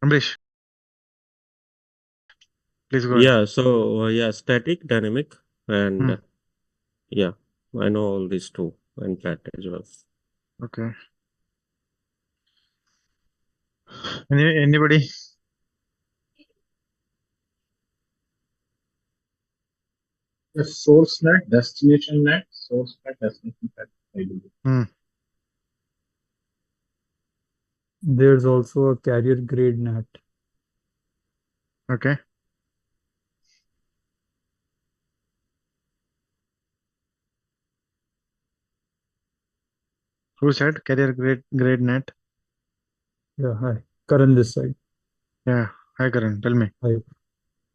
Ambrish, please go ahead. Yeah, so static, dynamic, and Hmm. yeah, I know all these two and that as well. Okay. Anybody? The source net, destination net, source net, destination net. I believe. Hmm. There's also a carrier grade NAT. Okay. Who said carrier grade net? Yeah, hi. Karan this side. Yeah. Hi, Karan. Tell me. Hi.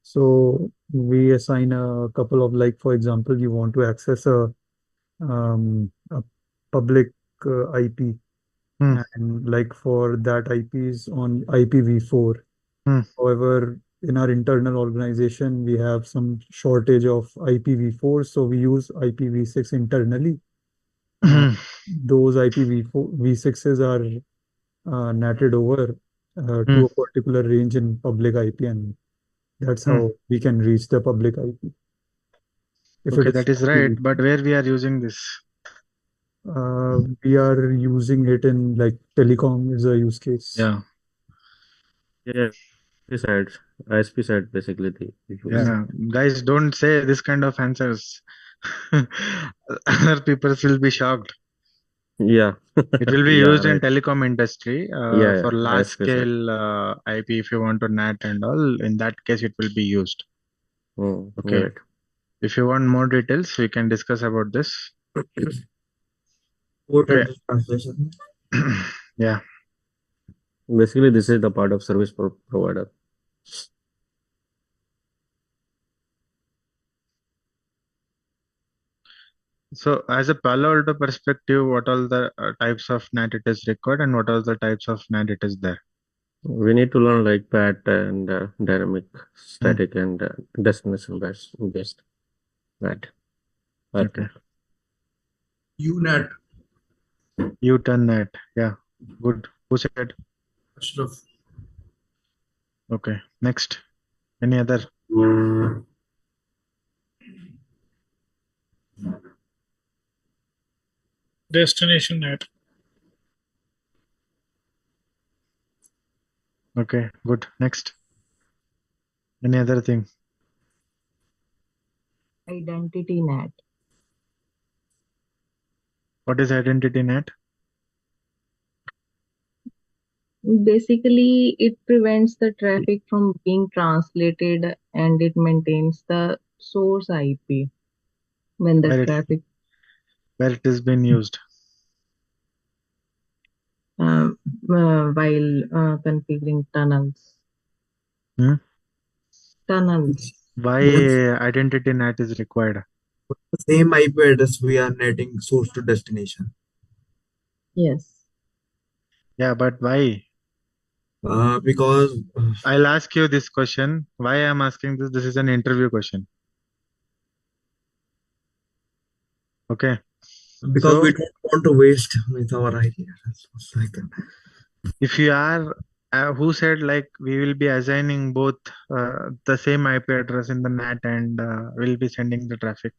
So we assign a couple of, like, for example, you want to access a public IP, Hmm. and like for that IP is on IPv4. Hmm. However, in our internal organization, we have some shortage of IPv4, so we use IPv6 internally. Uh, Hmm. those IPv4 V6s are natted over Hmm. to a particular range in public IP, and that's Hmm. how we can reach the public IP. If it Okay, is that is right. IPv, But where we are using this? we are using it in like telecom is a use case. Yeah. Yeah, this side, ISP side, basically the issues. Mm. Yeah. Guys, don't say this kind of answers. Other people will be shocked. Yeah, It will be yeah, used in right. telecom industry Yeah, for yeah, large ISP side. scale IP. If you want to NAT and all, in that case, it will be used. Okay. Right. If you want more details, we can discuss about this. Port Okay. address translation. Yeah. Basically, this is the part of service provider. So, as a Palo Alto perspective, what all the types of NAT it is required and what all the types of NAT it is there? We need to learn like PAT and dynamic, Hmm. static, and destination based that. I Okay. think. UNAT. U-turn NAT. Yeah. Good. Who said? Ashraf. Okay. Next. Any other? Destination net. Okay. Good. Next. Any other thing? Identity NAT. What is identity NAT? Basically, it prevents the traffic from being translated and it maintains the source IP when the Where it is being used? uh, while configuring tunnels. Hmm? Tunnels. Why Both identity NAT is required? the same IP address we are netting source to destination. Yes. Yeah, but why? Because I'll ask you this question. Why I'm asking this? This is an interview question. Okay. we So don't want to waste with our IP address. It's like that. if you are, who said like we will be assigning both the same IP address in the NAT and we'll be sending the traffic?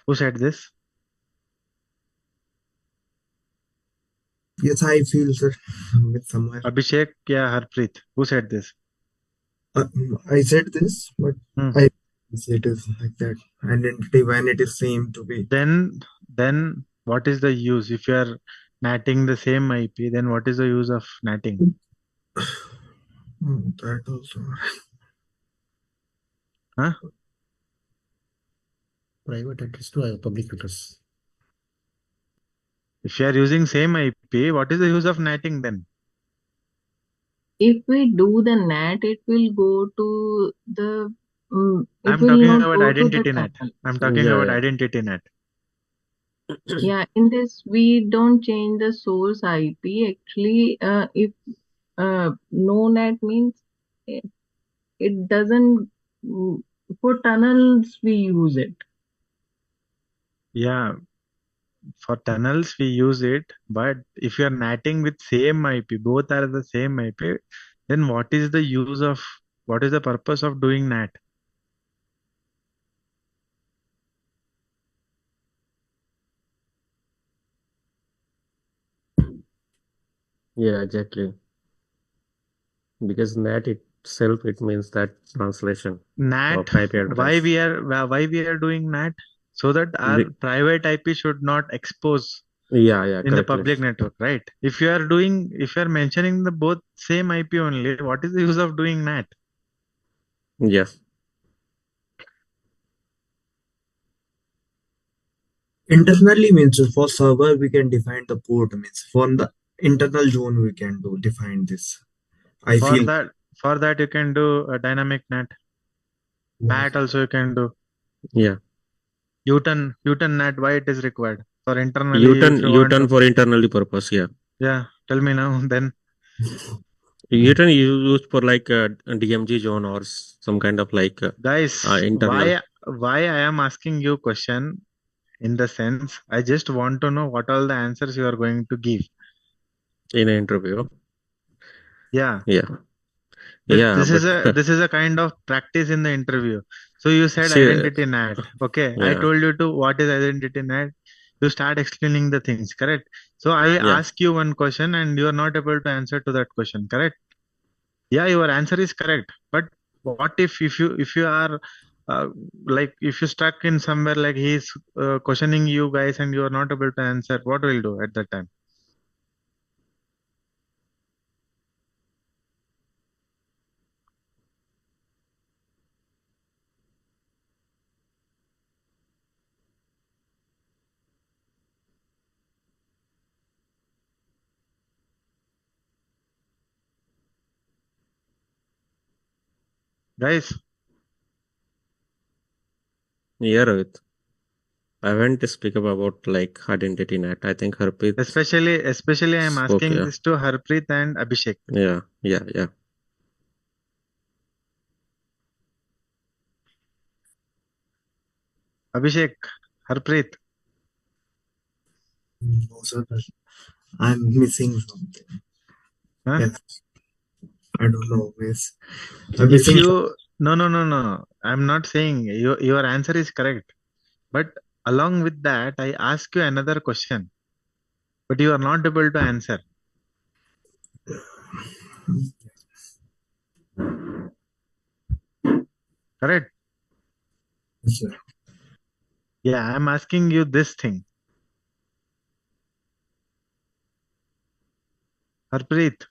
Who said this? Yes, I feel sir with somewhere. Abhishek, yeah, Harpreet. Who said this? I said this, but Hmm. I say it is like that. Identity when it is same to be. Then what is the use? If you are natting the same IP, then what is the use of natting? That also. Huh? Private address to public address. If you are using same IP, what is the use of natting then? If we do the NAT, it will go to the. It I'm will talking not about go to the identity NAT. tunnel. I'm talking Yeah, about yeah. identity NAT. Yeah, in this we don't change the source IP. Actually, if no NAT means it, it doesn't. For tunnels we use it. Yeah, for tunnels we use it, but if you are natting with same IP, both are the same IP, Then what is the purpose of doing NAT? Yeah, exactly. Because NAT itself, it means that translation NAT, of IP address. why we are doing NAT? So that our The, private IP should not expose yeah, in the correctly. public network, right? If you are mentioning the both same IP only, what is the use of doing NAT? Yes. Internally means for server we can define the port means from the internal zone we can do define this. I For feel that you can do a dynamic NAT. PAT also you can do. Yeah. U-turn NAT, why it is required? For internally, if you want U-turn to. for internally purpose. Yeah. Yeah, tell me now then. U-turn is used for like DMG zone or some kind of like Guys, internal. why I am asking you question in the sense I just want to know what all the answers you are going to give. In an interview. Yeah. Yeah. This, Yeah, this is but a this is a kind of practice in the interview. So you said see, identity NAT. Okay, I yeah, told you to what is identity NAT. You start explaining the things, correct? So I yeah, ask you one question and you are not able to answer to that question, correct? Yeah, your answer is correct. But what if you are like if you stuck in somewhere like he's questioning you guys and you are not able to answer, what will you do at that time? Guys, yeah, Rohit. I went to speak about like identity net. I think Harpreet especially I am spoke. asking Yeah, this to Harpreet and Abhishek. yeah. Abhishek, Harpreet, no, sir. I'm missing something. huh? Yes, I don't know. Miss. I'm If missing. you no, I'm not saying your answer is correct, but along with that, I ask you another question, but you are not able to answer. Correct? Yes, sir. Yeah, I'm asking you this thing. Harpreet,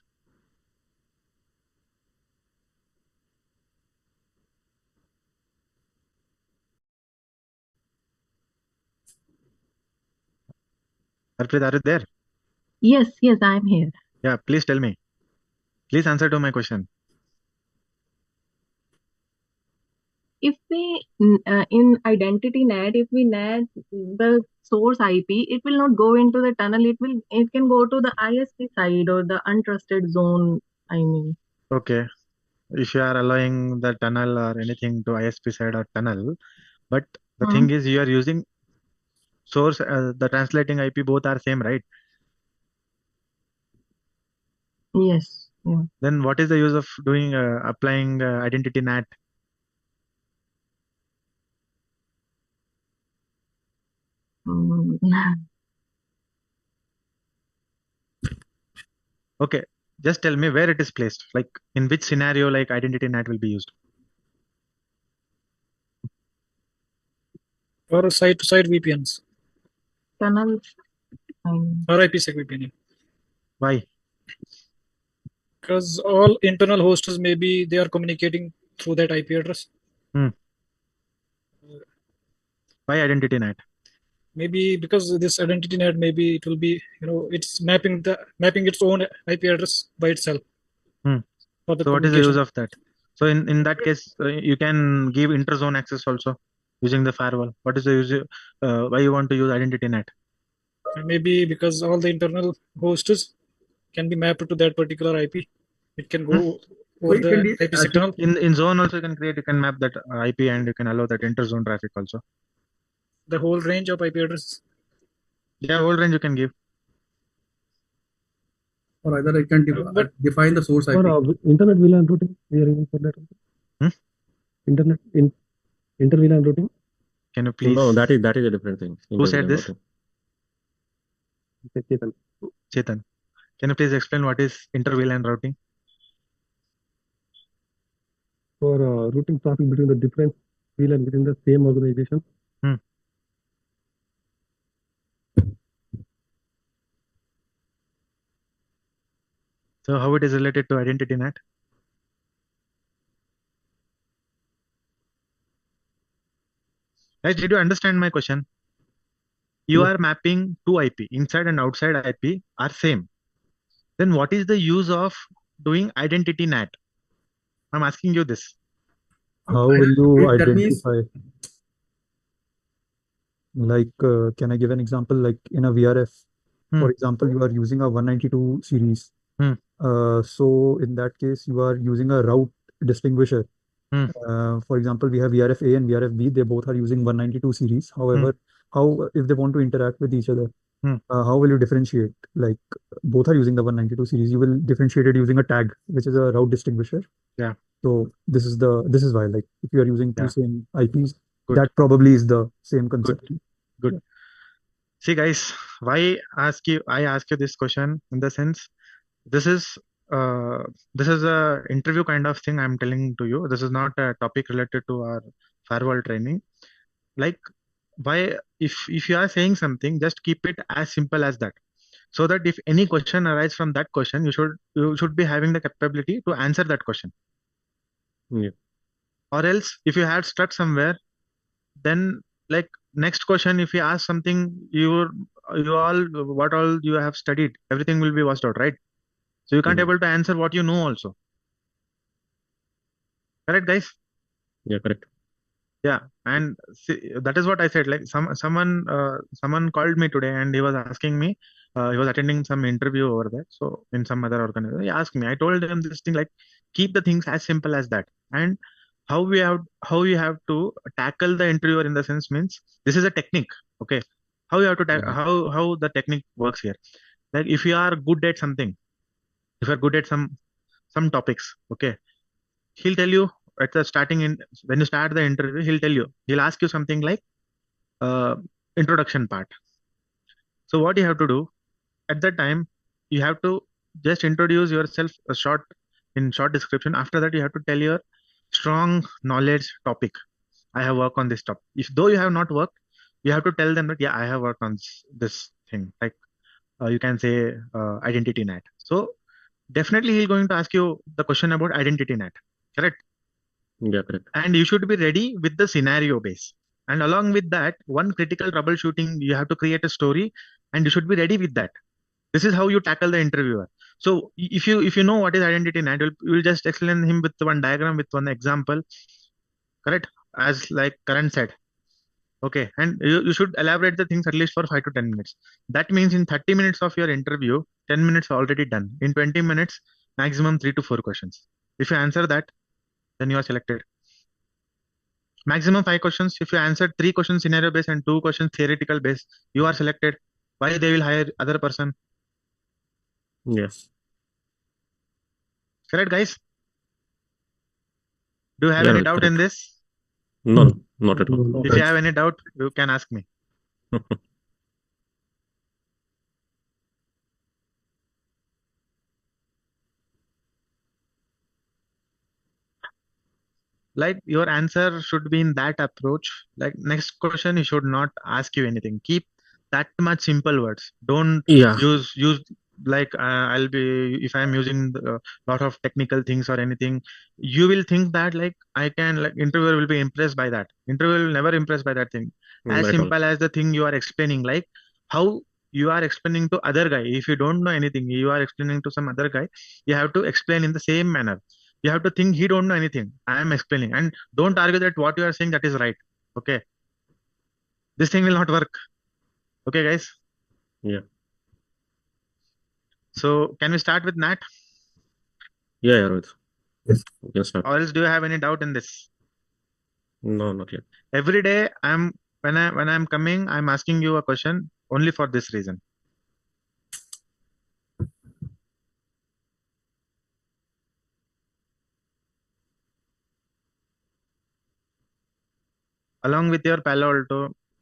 Harpreet, are you there? Yes, yes, I'm here. Yeah, please tell me. Please answer to my question. If we in identity NAT, if we NAT the source IP, it will not go into the tunnel. It can go to the ISP side or the untrusted zone. I mean, Okay, if you are allowing the tunnel or anything to ISP side or tunnel, but the hmm? thing is you are using source, the translating IP both are same, right? Yes, yeah. Then what is the use of doing applying identity NAT? Mm. Okay, just tell me where it is placed. Like in which scenario, like identity NAT will be used. Or side-to-side VPNs Tunnel. I mean, or IPsec VPN. Why? Because all internal hosts maybe they are communicating through that IP address. Hmm. Why identity NAT? Maybe because this identity net, maybe it will be, it's mapping its own IP address by itself Hmm. for the So what is the use communication. of that? So in that case, you can give interzone access also using the firewall. What is the use? Why you want to use identity NAT? And maybe because all the internal hosts can be mapped to that particular IP. It can Hmm? go So over you can the IP signal. In zone also you can map that IP and you can allow that interzone traffic also. The whole range of IP addresses. Yeah, whole range you can give. Or either I can But define the source IP. For internet VLAN routing, we are using for that. Internet inter VLAN routing. Can you please? No, that is a different thing. Who said Inter-VLAN this? routing. Chetan. Can you please explain what is inter-VLAN routing? For routing traffic between the different VLAN within the same organization. So how it is related to identity NAT? Guys, did you understand my question? You Yes. are mapping two IP, inside and outside IP are same. Then what is the use of doing identity NAT? I'm asking you this. How will you That means identify? Like, can I give an example? Like in a VRF, for example, you are using a 192 series. So in that case, you are using a route distinguisher. For example, we have VRF A and VRF B. They both are using 192 series. However, how if they want to interact with each other, how will you differentiate? Like both are using the 192 series. You will differentiate it using a tag, which is a route distinguisher. Yeah. So this is why, like, if you are using two same IPs, Good. that probably is the same concept. Good. Yeah. See, guys, why I ask you this question in the sense, this is a interview kind of thing I'm telling to you. This is not a topic related to our firewall training. Like, why if you are saying something, just keep it as simple as that, so that if any question arises from that question, you should be having the capability to answer that question. Yeah. Or else, if you had stuck somewhere, then like next question, if you ask something, what all you have studied, everything will be washed out, right? So you can't able to answer what you know also. Correct, guys? Yeah, correct. Yeah, and see, that is what I said. Like someone called me today and he was asking me, he was attending some interview over there. So in some other organization, he asked me. I told him this thing, like, keep the things as simple as that. And how you have to tackle the interviewer in the sense means this is a technique. Okay, how you have to how the technique works here. Like if you are good at something, if you are good at some topics, okay, he'll tell you at the starting when you start the interview, he'll ask you something like introduction part. So what you have to do at that time, you have to just introduce yourself in short description. After that, you have to tell your strong knowledge topic. I have worked on this topic. If though you have not worked, you have to tell them that I have worked on this thing. Like you can say identity NAT. So definitely he's going to ask you the question about identity NAT. Correct? Yeah, correct. And you should be ready with the scenario base. And along with that, one critical troubleshooting, you have to create a story and you should be ready with that. This is how you tackle the interviewer. So if you know what is identity NAT, you'll just explain him with one diagram, with one example. Correct? As like Karan said. Okay. And you should elaborate the things at least for 5 to 10 minutes. That means in 30 minutes of your interview, 10 minutes already done. In 20 minutes, maximum 3 to 4 questions. If you answer that, then you are selected. Maximum 5 questions. If you answered 3 questions scenario based and 2 questions theoretical based, you are selected. Why they will hire other person? Yes. Correct, guys? Do you have any doubt in this? No, not at all. If you have any doubt, you can ask me. Like your answer should be in that approach. Like next question, he should not ask you anything. Keep that much simple words. Don't use like I'll be if I'm using a lot of technical things or anything. You will think that like I can like interviewer will be impressed by that. Interviewer will never impressed by that thing. As simple as the thing you are explaining, like how you are explaining to other guy. If you don't know anything, you are explaining to some other guy. You have to explain in the same manner. You have to think he don't know anything. I am explaining, and don't argue that what you are saying that is right. Okay, this thing will not work. Okay, guys. Yeah. So can we start with NAT? Yeah, Rohit. Yes. We can start. Or else do you have any doubt in this? No, not yet. Every day when I'm coming, I'm asking you a question only for this reason. along with your Palo Alto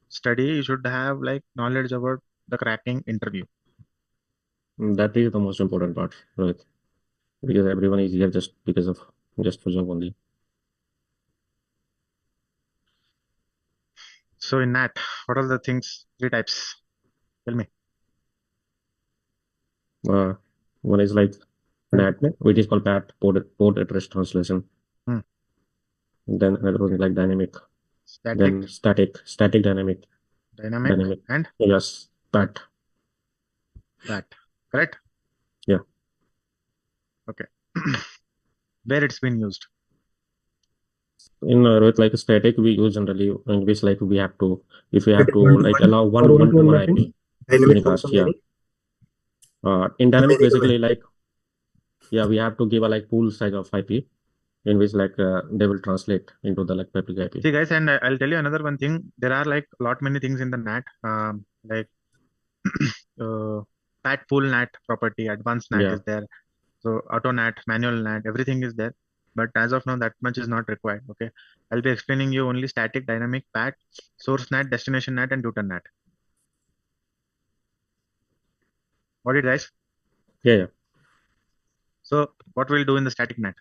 study, you should have like knowledge about the cracking interview. That is the most important part, right? Because everyone is here just for job only. So in NAT, what are the things? 3 types. Tell me. One is like NAT, which is called PAT, port address translation. Then another one is like dynamic. Static. Then static dynamic. Dynamic. And? Yes, PAT. PAT. Correct? Yeah. Okay. Where it's been used? In with like static, we use generally in which like we have to, if we have to like allow one IP unicast. Yeah. In dynamic, basically like, yeah, we have to give a like pool size of IP in which like they will translate into the like public IP. See guys, and I'll tell you another one thing. There are like a lot many things in the NAT, like PAT pool NAT property, advanced NAT is there. So auto NAT, manual NAT, everything is there. But as of now, that much is not required. Okay, I'll be explaining you only static, dynamic, PAT, source NAT, destination NAT, and tutor NAT. Got it, guys? Yeah. So what we'll do in the static NAT?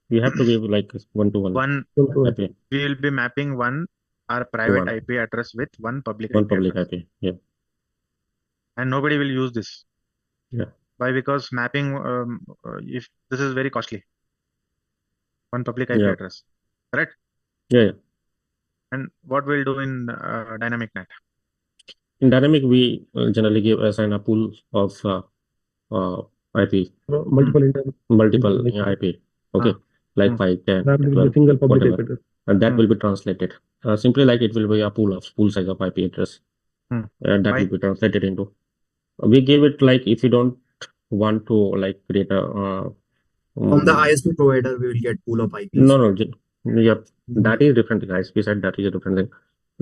We have to give like one-to-one IP. We will be mapping our private IP address with one public IP. Yeah. And nobody will use this. Yeah. Why? Because mapping, if this is very costly. One public IP address. Correct? Yeah. And what we'll do in dynamic NAT? In dynamic, we generally assign a pool of IP. Multiple IP. Okay. Like 5, 10, 12, single public whatever. IP address. And that will be translated. Simply like it will be a pool size of IP address. That will be translated into. We give it like if you don't want to like create a from the ISP provider, we will get pool of IPs. No. Yeah, that is different, guys. We said that is a different thing.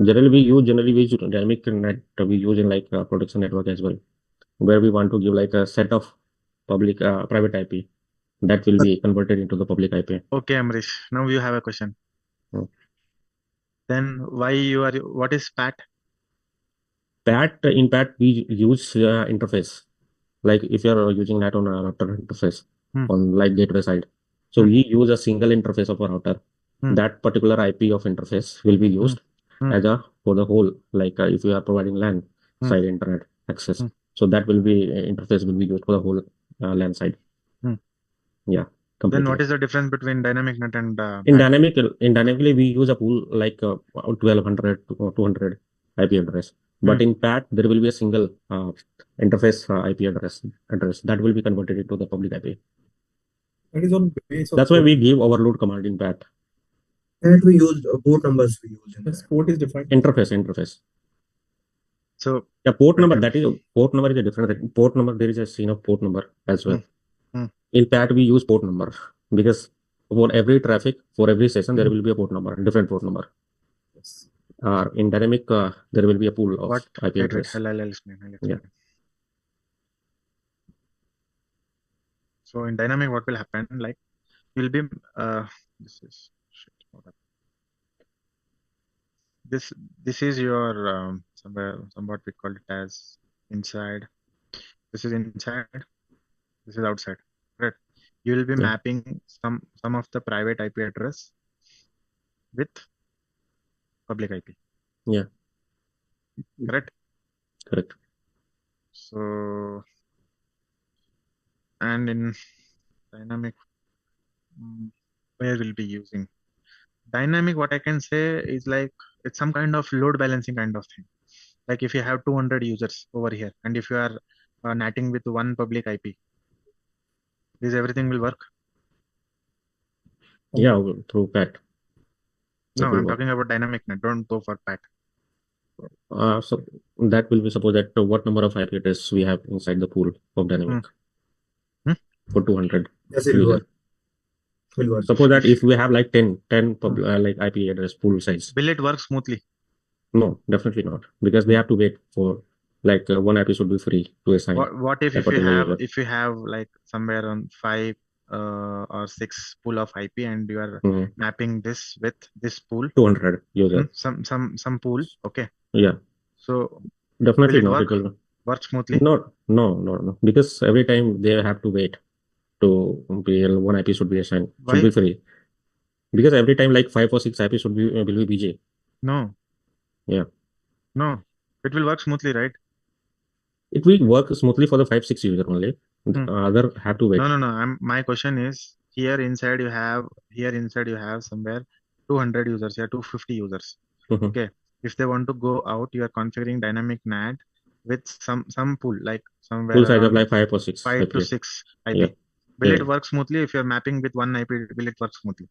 Generally, we use dynamic NAT. We use in like production network as well, where we want to give like a set of public private IP that will be converted into the public IP. Okay, Amrish. Now you have a question. Then what is PAT? In PAT, we use interface. Like if you are using NAT on a router interface on like gateway side. So we use a single interface of a router. That particular IP of interface will be used for the whole, like if you are providing LAN side internet access. So that will be interface will be used for the whole LAN side. Yeah. Completely. Then what is the difference between dynamic NAT and in dynamically we use a pool like 1200 to 200 IP address. But in PAT, there will be a single interface IP address that will be converted into the public IP. That is on base of That's why we give overload command in PAT. And we use port numbers. We use in Yes, port is defined. Interface. So the port number is a different thing. Port number, there is a scene of port number as well. In PAT, we use port number because for every traffic, for every session, there will be a port number, different port number. Yes. In dynamic, there will be a pool of IP address. I'll explain. Yeah. So in dynamic, what will happen? Like, you'll be this is your somewhat we call it as inside. This is inside. This is outside. Right? You will be mapping some of the private IP address with public IP. Yeah. Correct. So, and in dynamic, where we'll be using dynamic, what I can say is like it's some kind of load balancing kind of thing. Like if you have 200 users over here, and if you are natting with one public IP, this everything will work. Yeah, through PAT. No, I'm talking about dynamic NAT. Don't go for PAT. So that will be suppose that what number of IP addresses we have inside the pool of dynamic for 200 user. Suppose that if we have like 10 like IP address pool size. Will it work smoothly? No, definitely not, because they have to wait for like one IP should be free to assign. What if you have like somewhere on 5 or 6 pool of IP, and you are Mhm. mapping this with this pool, 200 user. some pool. Okay. Yeah. So Definitely will not. it It will work smoothly? No. Because every time they have to wait to be one IP should be assigned. Why? Should be free. Because every time like 5 or 6 IP should be will be BJ. No. Yeah. No. It will work smoothly, right? It will work smoothly for the 5-6 user only. Other have to wait. No. My question is, here inside you have somewhere 200 users, here 250 users. Okay. If they want to go out, you are configuring dynamic NAT with some pool, like somewhere Pool size of around like 5 or 6 5 IP. to 6 IP. Yeah. Will it work smoothly if you're mapping with one IP? Will it work smoothly?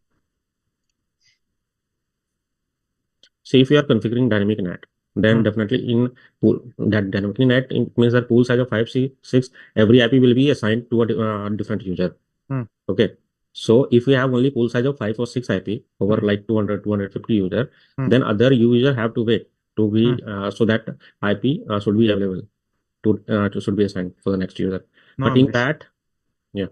See, if you are configuring dynamic NAT, then definitely in pool that dynamic NAT, it means that pool size of 5-6, every IP will be assigned to a different user. Okay. So if we have only pool size of 5 or 6 IP over like 200-250 user, then other user have to wait to be so that IP should be available to should be assigned for the next user. But in that, yeah.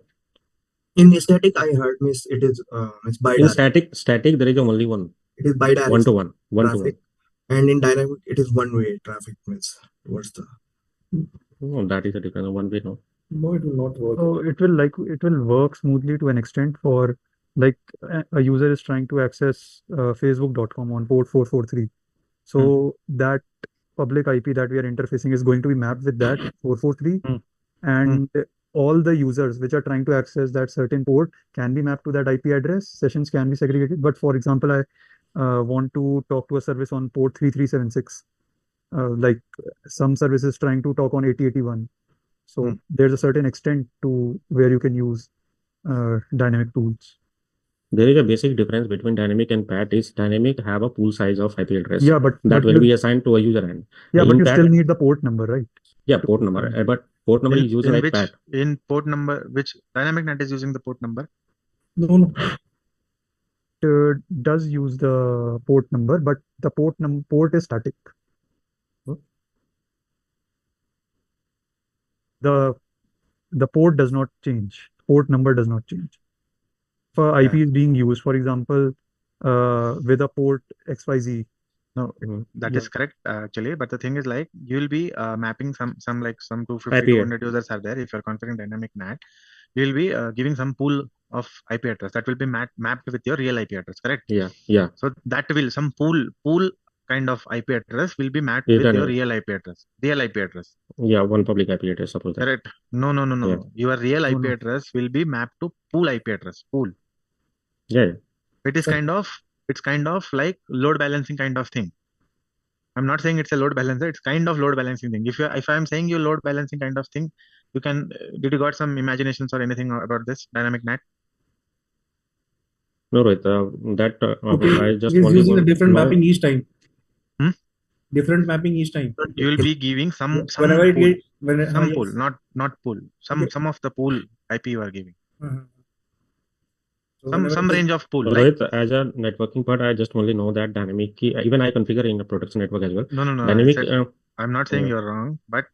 In static, I heard miss it is In bidirectional. static there is only one. It is bidirectional. One to one. And in dynamic, it is one-way traffic means towards the. Oh, that is a different one way. No, it will not work. So it will work smoothly to an extent for like a user is trying to access facebook.com on port 443. So that public IP that we are interfacing is going to be mapped with that 443, and all the users which are trying to access that certain port can be mapped to that IP address. Sessions can be segregated. But for example, I want to talk to a service on port 3376. Like some services trying to talk on 8081. So there's a certain extent to where you can use dynamic tools. There is a basic difference between dynamic and PAT is dynamic have a pool size of IP address. Yeah, but that will be assigned to a user end. Yeah, but in you PAT, still need the port number, right? Yeah, port number. But port number is used like PAT. In port number, which dynamic NAT is using the port number? No. It does use the port number, but the port is static. The port does not change. Port number does not change. For IP is being used, for example, with a port XYZ. No, that is correct actually. But the thing is, like, you will be mapping some 250, IP. 200 users are there. If you're configuring dynamic NAT, you will be giving some pool of IP address that will be mapped with your real IP address, correct? Yeah. So that will some pool kind of IP address will be mapped with your real IP address. Yeah, one public IP address, suppose that. Correct. No. Yeah. Your real IP address will be mapped to pool IP address. Pool. Yeah. It is kind of like load balancing kind of thing. I'm not saying it's a load balancer. It's kind of load balancing thing. If I'm saying you load balancing kind of thing, you can. Did you got some imaginations or anything about this dynamic NAT? No, Rohit. I just He's want using to a different know. mapping each time. Different mapping each time. You will be giving some Whenever pool, yes. pool, not pool. Some of the pool IP you are giving. So Some range of pool. Rohit, as a networking part, I just only know that dynamic key. Even I configure in a production network as well. No. Dynamic. I'm not saying you're wrong, but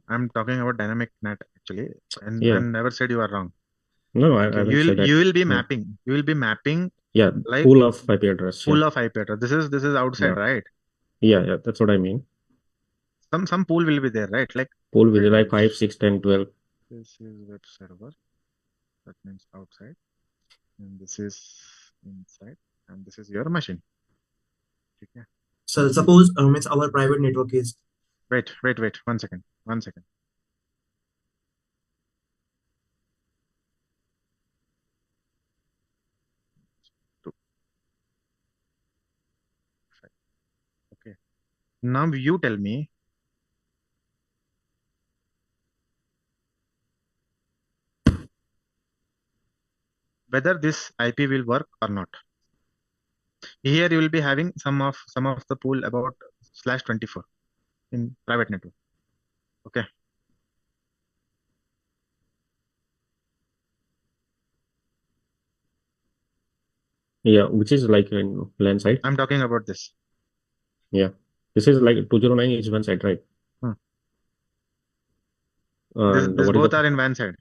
I'm talking about dynamic NAT actually, and never said you are wrong. No, I haven't said that. You will be mapping. You will be mapping. Yeah, like pool of IP address. Pool of IP address. This is outside, right? Yeah, that's what I mean. Some pool will be there, right? Like pool will be like 5, 6, 10, 12. This is web server. That means outside. And this is inside. And this is your machine. Okay. So suppose means our private network is. Wait. 1 second. 1 second. Okay. Now you tell me whether this IP will work or not. Here you will be having some of the pool about /24 in private network. Okay. Yeah, which is like in LAN side. I'm talking about this. Yeah, this is like 209 is one side, right? This both are in WAN side.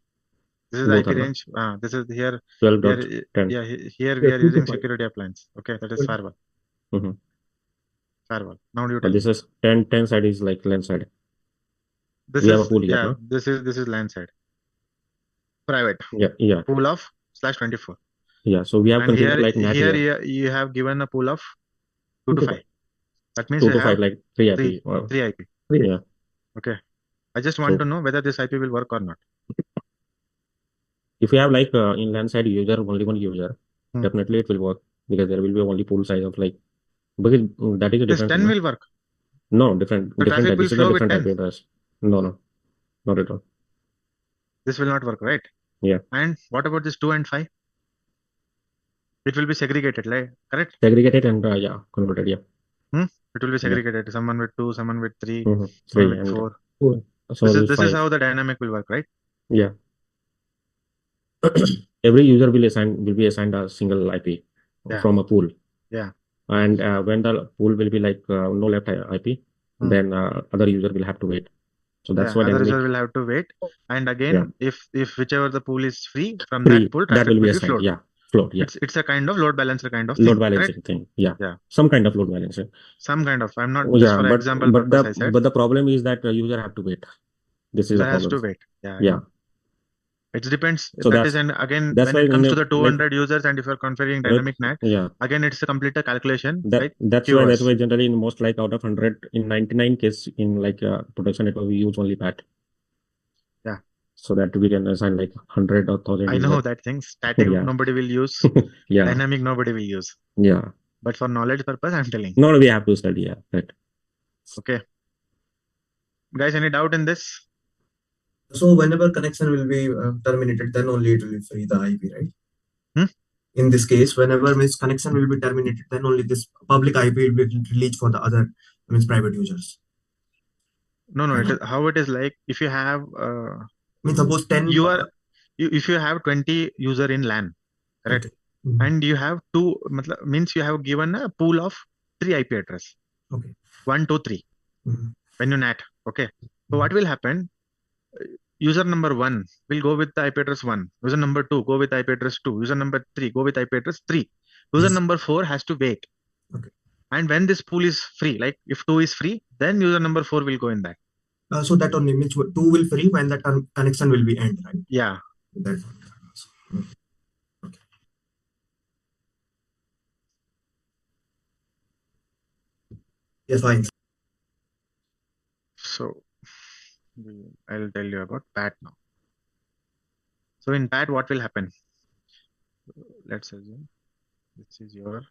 This is the Both IP are range. This is here. 12.10. Here we Yeah, are 2 to using 5. security appliance. Okay, that is firewall. Mm-hmm. Firewall. Now you But tell this me. is 10 side is like LAN side. This We have is a pool here, no? this is LAN side. Private. Yeah. Pool of /24. Yeah. So we have And configured like NAT here here. you have given a pool of 2 to 5. That means 2 you to have 5, like 3 IP. Wow. 3 IP. Yeah. Okay. I just want to know whether this IP will work or not. If you have like in LAN side user, only one user, definitely it will work because there will be only pool size of like, because that is a This different. 10 will work. No, different. The Different traffic type. will This is a flow with different 10. IP address. No, not at all. This will not work, right? Yeah. And what about this 2 and 5? It will be segregated, right? Correct? Segregated and yeah, converted. Yeah. It will be segregated. Someone with 2, someone with 3, Three someone with and 4. This is 5. how the dynamic will work, right? Yeah. Every user will be assigned a single IP from a pool. Yeah. And when the pool will be like no left IP, then other user will have to wait. So that's why other user will have to wait. And again, if whichever the pool is free from that pool, traffic will be assigned. flowed. Yeah, flowed. Yeah. It's a kind of load balancer kind of load thing. balancing Correct? thing. Yeah. Yeah. Some kind of load balancing. Some kind of. I'm not just for example purpose. I said. But the problem is that the user have to wait. This is user the problem. has to wait. Yeah. Yeah. It depends. So that is, and again, when it comes to the 200 users, and if you're configuring dynamic NAT, again, it's a complete calculation. That's why generally in most like out of 100, in 99 case in like production network, we use only PAT. Yeah. So that we can assign like 100 or 1000. I know that thing. Static nobody will use. Yeah. Dynamic nobody will use. Yeah. But for knowledge purpose, I'm telling. No, we have to study. Yeah. Right. Okay. Guys, any doubt in this? So whenever connection will be terminated, then only it will be free the IP, right? In this case, whenever connection will be terminated, then only this public IP will be released for the other private users. No. It is how it is like if you have suppose 10. If you have 20 user in LAN, correct? Okay. And you have 2 means you have given a pool of 3 IP address. Okay. 1, 2, 3. When you NAT. Okay. So what will happen? User number 1 will go with the IP address 1. User number 2 go with IP address 2. User number 3 go with IP address 3. User number 4 has to wait. Okay. And when this pool is free, like if 2 is free, then user number 4 will go in that. So that only means 2 will free when that connection will be end, right? Yeah. That's okay. Yes, fine. So I'll tell you about PAT now. So in PAT, what will happen? Let's assume this is your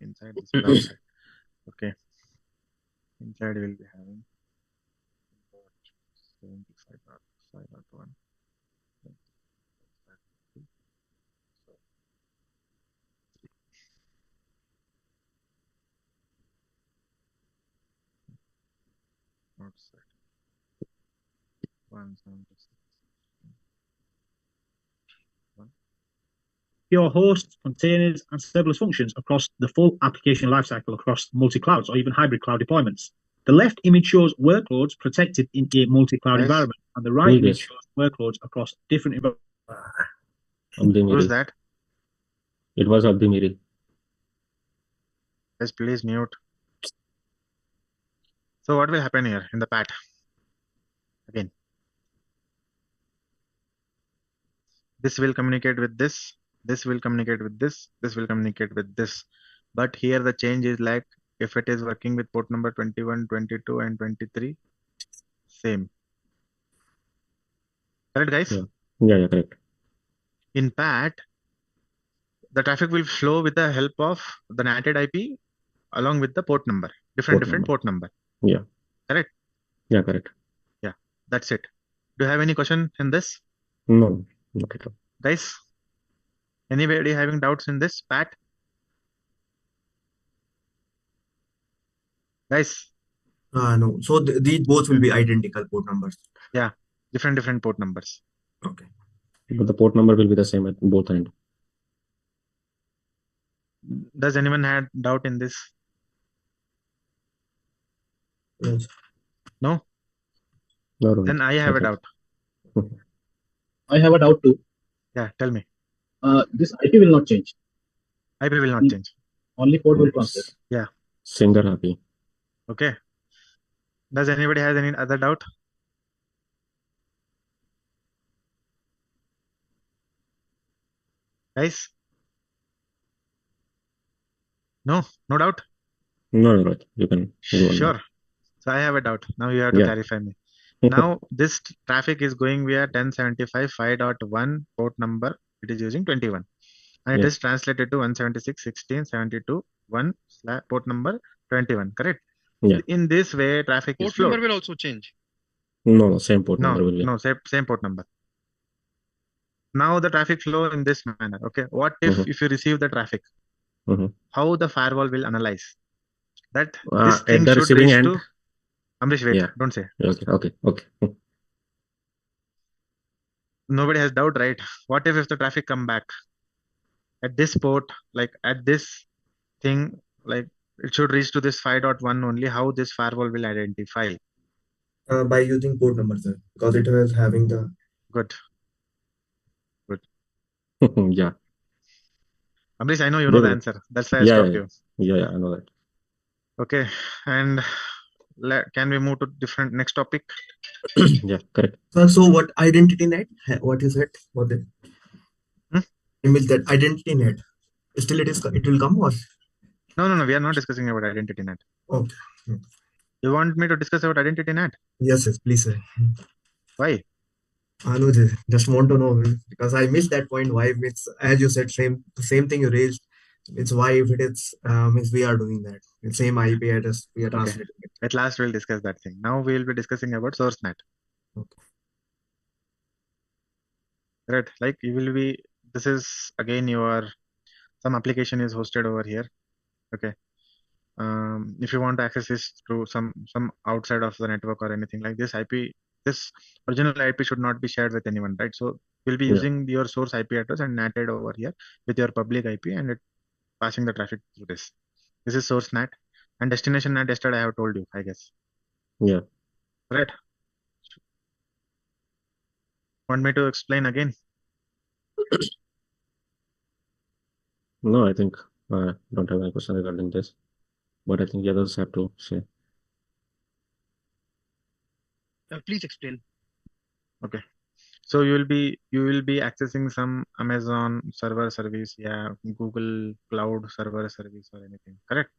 inside, this is outside. Okay. Inside we will be having 75.5.1. Outside 176. Your hosts, containers, and serverless functions across the full application lifecycle across multi-clouds or even hybrid cloud deployments. The left image shows workloads protected in a multi-cloud environment, and the right image shows workloads across different environments. Who's that? It was Abdimiri. Yes, please mute. So what will happen here in the PAT? Again, this will communicate with this. This will communicate with this. This will communicate with this. But here the change is like if it is working with port number 21, 22, and 23, same. Correct, guys? Yeah, correct. In PAT, the traffic will flow with the help of the NATed IP along with the port number, different port number. Yeah. Correct? Yeah, correct. Yeah, that's it. Do you have any question in this? No, not at all. Guys, anybody having doubts in this PAT? Guys? No. So these both will be identical port numbers. Yeah, different port numbers. Okay. But the port number will be the same at both ends. Does anyone have doubt in this? Yes. No? No. Then I have a doubt. I have a doubt too. Yeah, tell me. This IP will not change. IP will not change. Only port will translate. Yeah. Single IP. Okay. Does anybody has any other doubt? Guys? No doubt? No doubt. You can go on. Sure. So I have a doubt. Now you have to clarify me. Now this traffic is going via 1075 5.1 port number. It is using 21. And it is translated to 176.16.72 port number 21. Correct? Yeah. In this way, traffic is Port flowed. number will also change. No, same port number will be. No, same port number. Now the traffic flow in this manner. Okay. What if you receive the traffic? How the firewall will analyze that this thing at the should receiving reach end. to Amrish, wait, don't say. Okay. Nobody has doubt, right? What if the traffic come back at this port, like at this thing, like it should reach to this 5.1 only? How this firewall will identify? By using port number, sir, because it was having the. Good. Yeah. Amrish, I know you know the answer. That's why I stopped you. Yeah, I know that. Okay, and can we move to different next topic? Yeah, correct. So what identity net? What is it? What it? I mean that identity net. Still, it will come or? No. We are not discussing about identity net. Okay. You want me to discuss about identity net? Yes, please, sir. Why? I know, just want to know because I missed that point. Why it's as you said, same thing you raised. It's why if it is means we are doing that. It's same IP address we are translating it. At last we'll discuss that thing. Now we will be discussing about source net. Okay. Right, like you will be. This is again some application is hosted over here. Okay. If you want to access this through some outside of the network or anything like this IP, this original IP should not be shared with anyone, right? So we'll be using your source IP address and NATed over here with your public IP and it passing the traffic through this. This is source NAT and destination NAT. Yesterday I have told you, I guess. Yeah. Right. Want me to explain again? No, I think I don't have any question regarding this, but I think the others have to say. Please explain. Okay. So you will be accessing some Amazon server service, Google Cloud server service or anything, correct?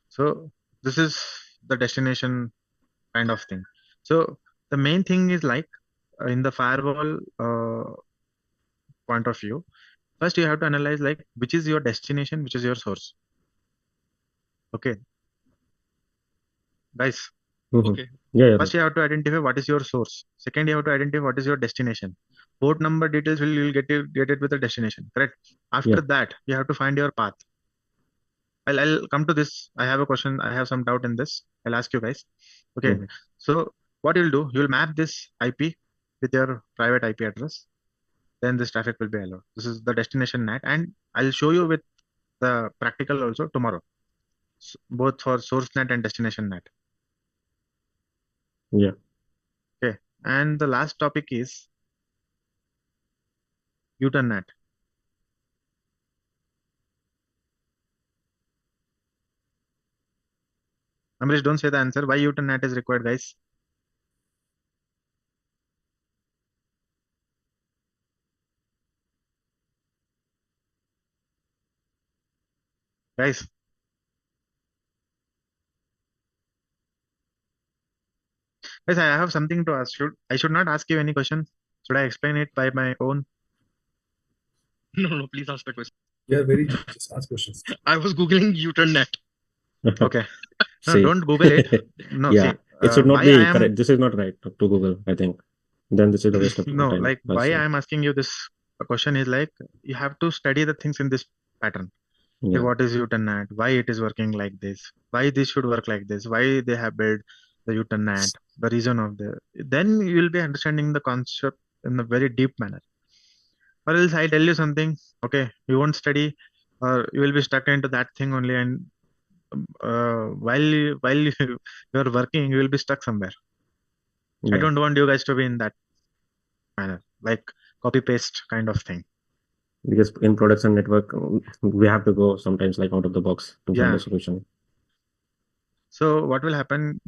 So this is the destination kind of thing. So the main thing is like in the firewall point of view, first you have to analyze like which is your destination, which is your source. Okay, guys. Okay. Yeah. First you have to identify what is your source. Second you have to identify what is your destination. Port number details you'll get it with the destination, correct? After that you have to find your path. I'll come to this. I have a question. I have some doubt in this. I'll ask you guys. Okay. So what you'll do, you'll map this IP with your private IP address. Then this traffic will be allowed. This is the destination NAT, and I'll show you with the practical also tomorrow, both for source NAT and destination NAT. Yeah. Okay. And the last topic is U-turn NAT. Amrish, don't say the answer. Why U-turn NAT is required, guys? Guys. Guys, I have something to ask you. I should not ask you any question. Should I explain it by my own? No, please ask the question. Yeah, just ask questions. I was Googling U-turn net. Okay. No, don't Google it. No, yeah, see, it should not be correct. This is not right to Google, I think. Then this is a waste of time. No, like why I am asking you this question is like you have to study the things in this pattern. Yeah. What is U-turn NAT? Why it is working like this? Why this should work like this? Why they have built the U-turn NAT? The reason of then you will be understanding the concept in a very deep manner. Or else I tell you something, okay, you won't study, or you will be stuck into that thing only, and while you are working, you will be stuck somewhere. I don't want you guys to be in that manner. Like copy paste kind of thing. Because in production network, we have to go sometimes like out of the box to find Yeah. a solution. So what will happen?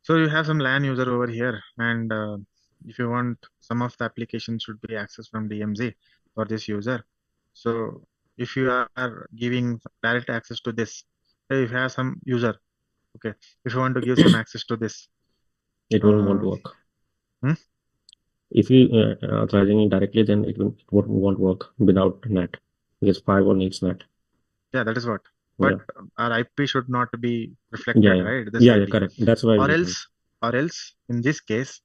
So you have some LAN user over here, and if you want, some of the applications should be accessed from DMZ for this user. So if you are giving direct access to this, say if you have some user, okay, if you want to give some access to this, It won't work. If you authorizing it directly, then it won't work without NAT, because firewall needs NAT. Yeah, that is what. But our IP should not be reflected, right? This Yeah, IP. correct. That's why. Or else, in this case,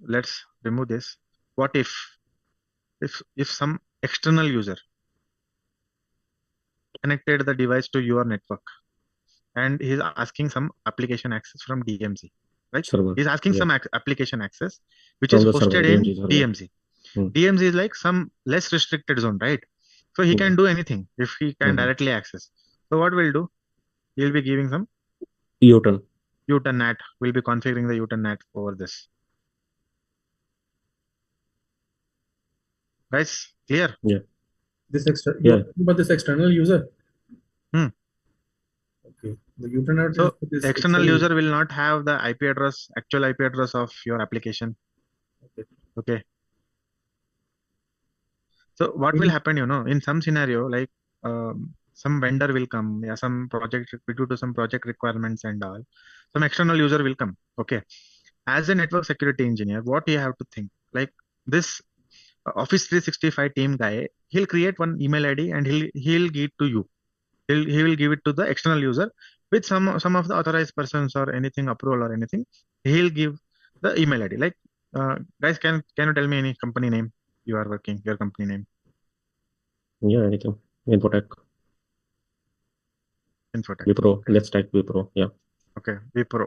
let's remove this. What if some external user connected the device to your network and he's asking some application access from DMZ, right? Server. He's asking some application access which From is the hosted server, in DMZ. DMZ is like some less restricted zone, right? So he can do anything if he can directly access. So what we'll do? He'll be giving some U-turn NAT. We'll be configuring the U-turn NAT over this. Guys, clear? Yeah. This external user. Okay. The U-turn so external user will not have the actual IP address of your application. Okay. So what will happen, in some scenario, like some vendor will come, some project due to some project requirements and all, some external user will come. Okay. As a network security engineer, what you have to think, like this Office 365 team guy, he'll create one email ID and he'll give it to you. He will give it to the external user with some of the authorized persons or anything approval or anything. He'll give the email ID. Like guys, can you tell me any company name you are working? Your company name? Yeah, anything. Infotech. Wipro. Okay. Let's type Wipro. Yeah. Okay. Wipro.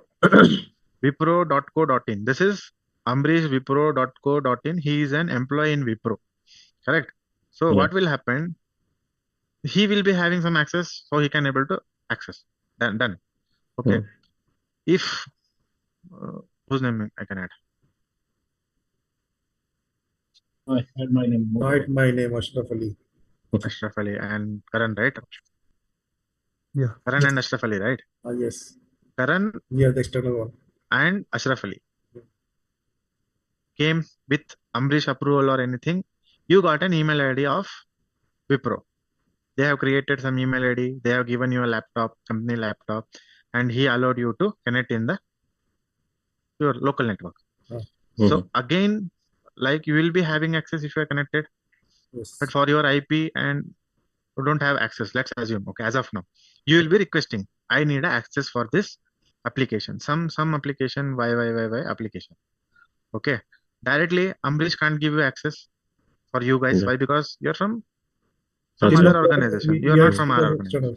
Wipro.co.in. This is Ambrish Wipro.co.in. He is an employee in Wipro. Correct. So what will happen? He will be having some access, so he can able to access. Done. Okay. If whose name I can add? I had my name. Ashraf Ali. Ashraf Ali and Karan, right? Yeah. Karan and Ashraf Ali, right? Yes. Karan. Yeah, the external one. And Ashraf Ali came with Ambrish approval or anything. You got an email ID of Wipro. They have created some email ID. They have given you a laptop, company laptop, and he allowed you to connect in your local network. So again, like you will be having access if you are connected, but for your IP and you don't have access. Let's assume, okay, as of now, you will be requesting, I need access for this application, some application, y application. Okay, directly Ambrish can't give you access for you guys. Why? Because you're from some other organization. You're not from our organization.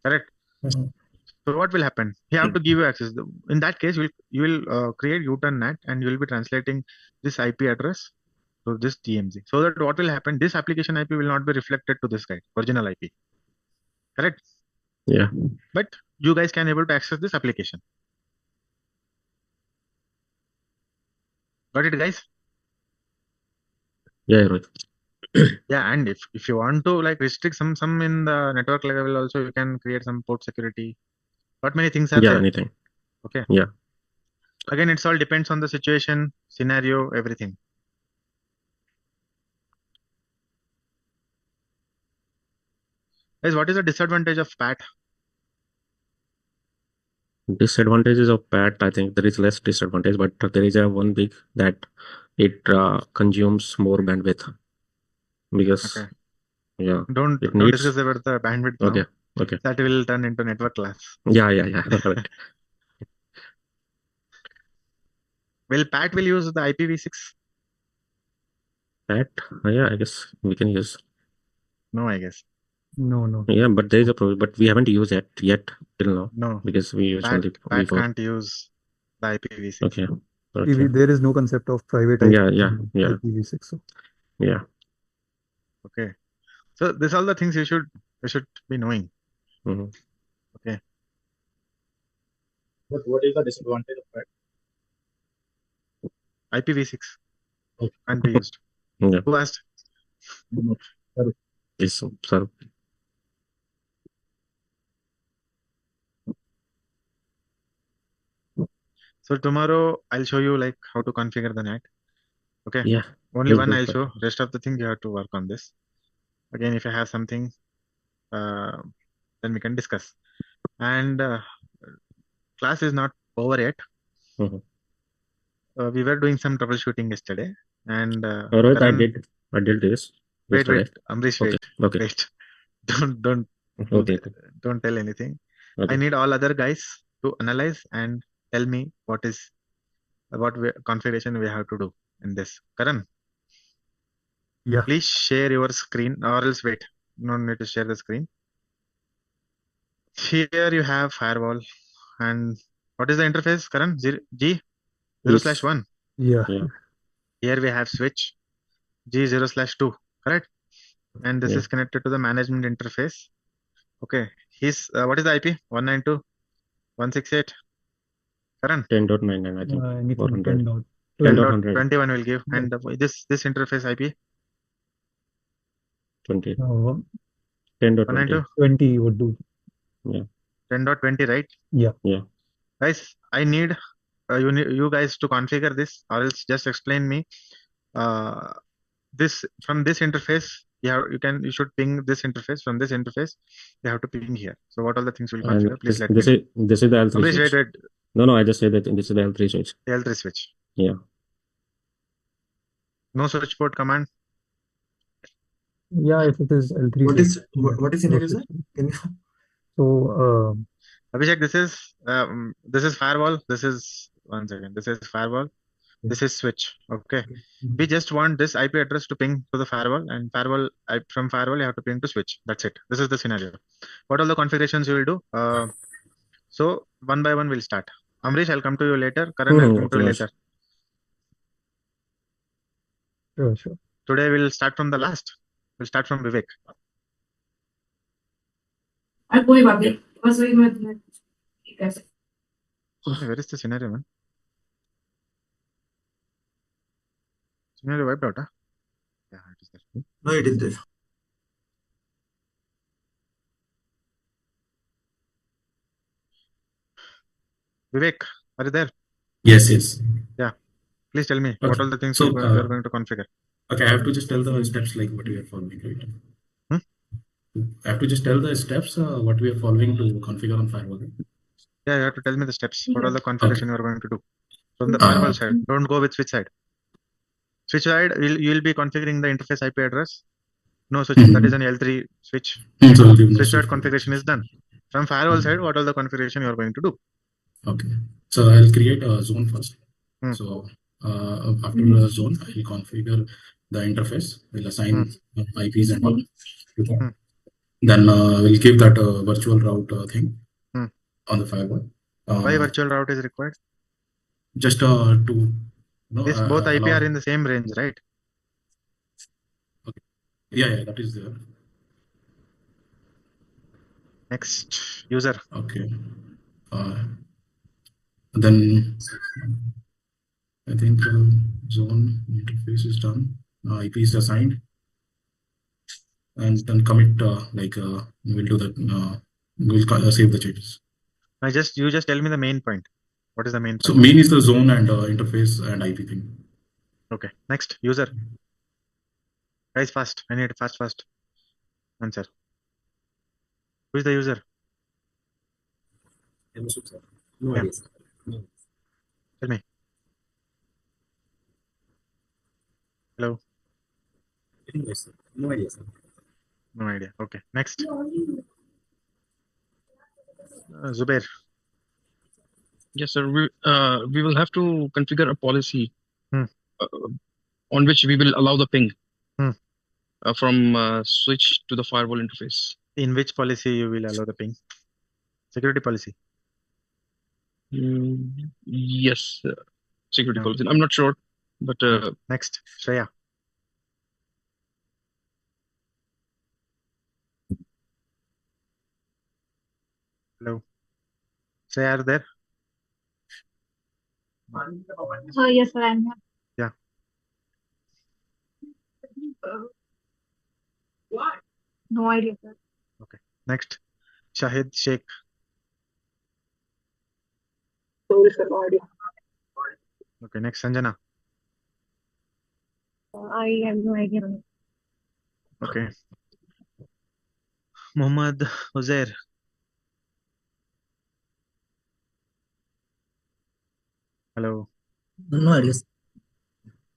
Correct. So what will happen? He have to give you access. In that case, you will create U-turn NAT and you will be translating this IP address to this DMZ. So that what will happen? This application IP will not be reflected to this guy, original IP. Correct? Yeah. But you guys can able to access this application. Got it, guys? Yeah, right. Yeah, and if you want to like restrict some in the network level also, you can create some port security. Not many things are there. Anything. Okay. Yeah. Again, it's all depends on the situation, scenario, everything. Guys, what is the disadvantage of PAT? Disadvantages of PAT, I think there is less disadvantage, but there is a one big that it consumes more bandwidth. Because don't discuss about the bandwidth now. Okay. That will turn into network class. Yeah. Right. Will PAT will use the IPv6? PAT? Yeah, I guess we can use. No, I guess. No. Yeah, but there is a problem, but we haven't used it yet till now. No. Because we use only PAT can't use the IPv6. Okay. There is no concept of private IPv6. So. Yeah. Okay. So these are all the things you should be knowing. Okay. But what is the disadvantage of that? IPv6 Okay. can't be used. Yeah. Who asked? No, sorry. Yes, sir. So tomorrow I'll show you like how to configure the NAT. Okay. Yeah. Only Yes, one good, I'll sir. show. Rest of the thing you have to work on this. Again, if you have something, then we can discuss. And class is not over yet. Mhm. We were doing some troubleshooting yesterday, and Rohit, I Karan, did this wait, yesterday. Amrish, Okay. Okay. wait. Don't do Okay. th- don't tell anything. I Okay. need all other guys to analyze and tell me what configuration we have to do in this. Karan, Yeah. please share your screen, or else wait. No need to share the screen. Here you have firewall, and what is the interface, Karan? G 0/1. Yeah. Yeah. Here we have switch G 0/2, correct? And this Yeah. is connected to the management interface. Okay. What is the IP? 192.168. Karan? 10.99, I think. Anything 400. 10.100. 10.21 will give. And this interface IP? 20. No, 10.20. 192? 20 would do. Yeah. 10.20, right? Yeah. Yeah. Guys, I need you guys to configure this, or else just explain me. This from this interface, you should ping this interface. From this interface, you have to ping here. So what all the things will configure? And Please let me this is the L3 Amrish, switch. wait. No, I just said that this is the L3 switch. L3 switch. Yeah. No switch port command. Yeah, if it is L3 What switch, is what is scenario, sir? Can you? So, Abhishek, this is firewall. This is one second. This is firewall. This is switch. Okay. We just want this IP address to ping to the firewall, and from firewall you have to ping to switch. That's it. This is the scenario. What all the configurations you will do? So one by one we'll start. Amrish, I'll come to you later. Karan, I'll come to you later. sure. Today we'll start from the last. We'll start from Vivek. Where is the scenario, man? Scenario wiped out, huh? Yeah, it is there. No, it is there. Vivek, are you there? Yes, yes. Yeah. Please tell me what all the things So, you are going to configure. Okay, I have to just tell the steps like what we are following, right? I have to just tell the steps what we are following to configure on firewall. Yeah, you have to tell me the steps. What all the configuration you are going to do from the firewall side. Don't go with switch side. Switch side, you will be configuring the interface IP address. No switch. That is an L3 switch. So switch side configuration is done. From firewall side, what all the configuration you are going to do? Okay. So I'll create a zone first. So after the zone, I'll configure the interface. We'll assign IPs and all. Then we'll give that virtual route thing on the firewall. Why virtual route is required? Just to this both IP are in the same range, right? Okay. Yeah, that is there. Next, user. Okay. Then I think zone interface is done. IP is assigned, and then commit we'll do that. We'll save the changes. You just tell me the main point. What is the main point? So main is the zone and interface and IP thing. Okay. Next, user. Guys, fast. I need fast answer. Who is the user? No idea. No. Tell me. Hello. No idea, sir. No idea. Okay. Next. Zubair. Yes, sir. We will have to configure a policy on which we will allow the ping from switch to the firewall interface. In which policy you will allow the ping? Security policy. Yes, security policy. I'm not sure, but next, Shreya. Hello. Say, are you there? Yes, sir, I'm here. Yeah. No idea, sir. Okay. Next, Shahid Sheikh. Sorry, sir, no idea. Okay. Next, Sanjana. I have no idea. Okay. Muhammad Uzair. Hello. No idea.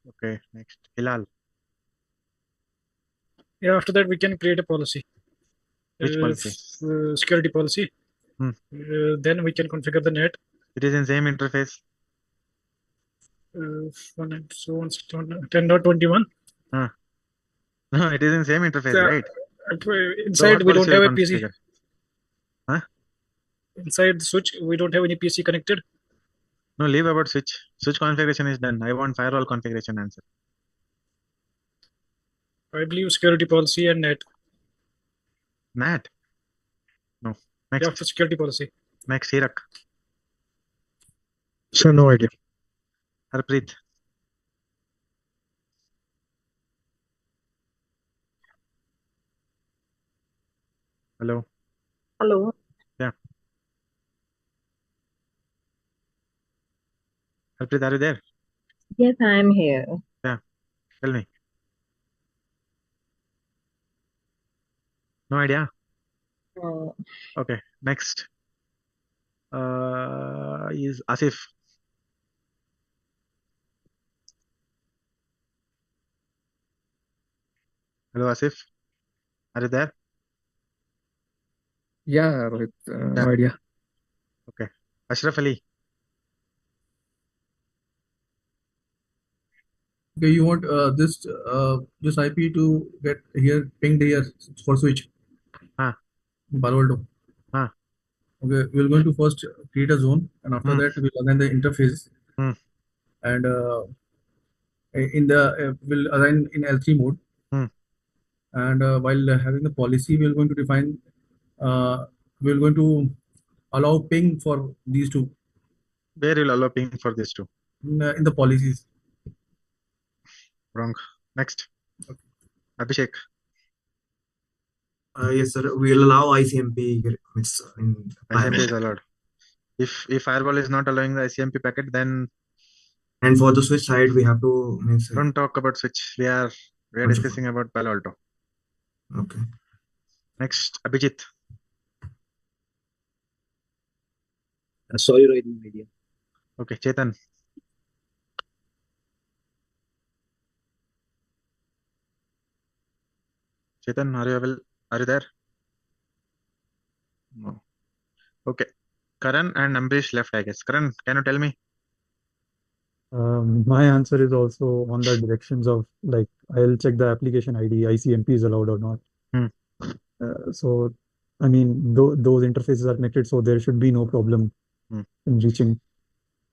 Okay. Next, Hilal. Yeah, after that we can create a policy. Which policy? Security policy. Then we can configure the NAT. It is in same interface. 10.21. No, it is in same interface, right? Inside we don't have a PC. Configure? Huh? Inside the switch, we don't have any PC connected. No, leave about switch. Switch configuration is done. I want firewall configuration answer. I believe security policy and NAT. NAT? No. Next. Yeah, for security policy. Next, Hirak. Sir, no idea. Harpreet. Hello. Hello. Yeah. Harpreet, are you there? Yes, I'm here. Yeah. Tell me. No idea? Okay. Next. Is Asif. Hello, Asif. Are you there? Yeah, Rohit, no idea. Okay. Ashraf Ali. Okay, you want this IP to get here pinged here for switch. Paloalto. Okay, we're going to first create a zone, and after that we'll assign the interface, and we'll assign in L3 mode, and while having the policy, we're going to define we're going to allow ping for these two. Where will allow ping for these two? In the policies. Wrong. Next. Abhishek. Yes, sir. We'll allow ICMP commits in ICMP is allowed. If firewall is not allowing the ICMP packet, then. And for the switch side, we have to. Don't talk about switch. We are discussing about Palo Alto. Okay. Next, Abhijit. Sorry, Rohit, no idea. Okay, Chetan. Chetan, are you there? No. Okay. Karan and Ambrish left, I guess. Karan, can you tell me? My answer is also on the directions of like I'll check the application ID, ICMP is allowed or not. So I mean those interfaces are connected, so there should be no problem in reaching.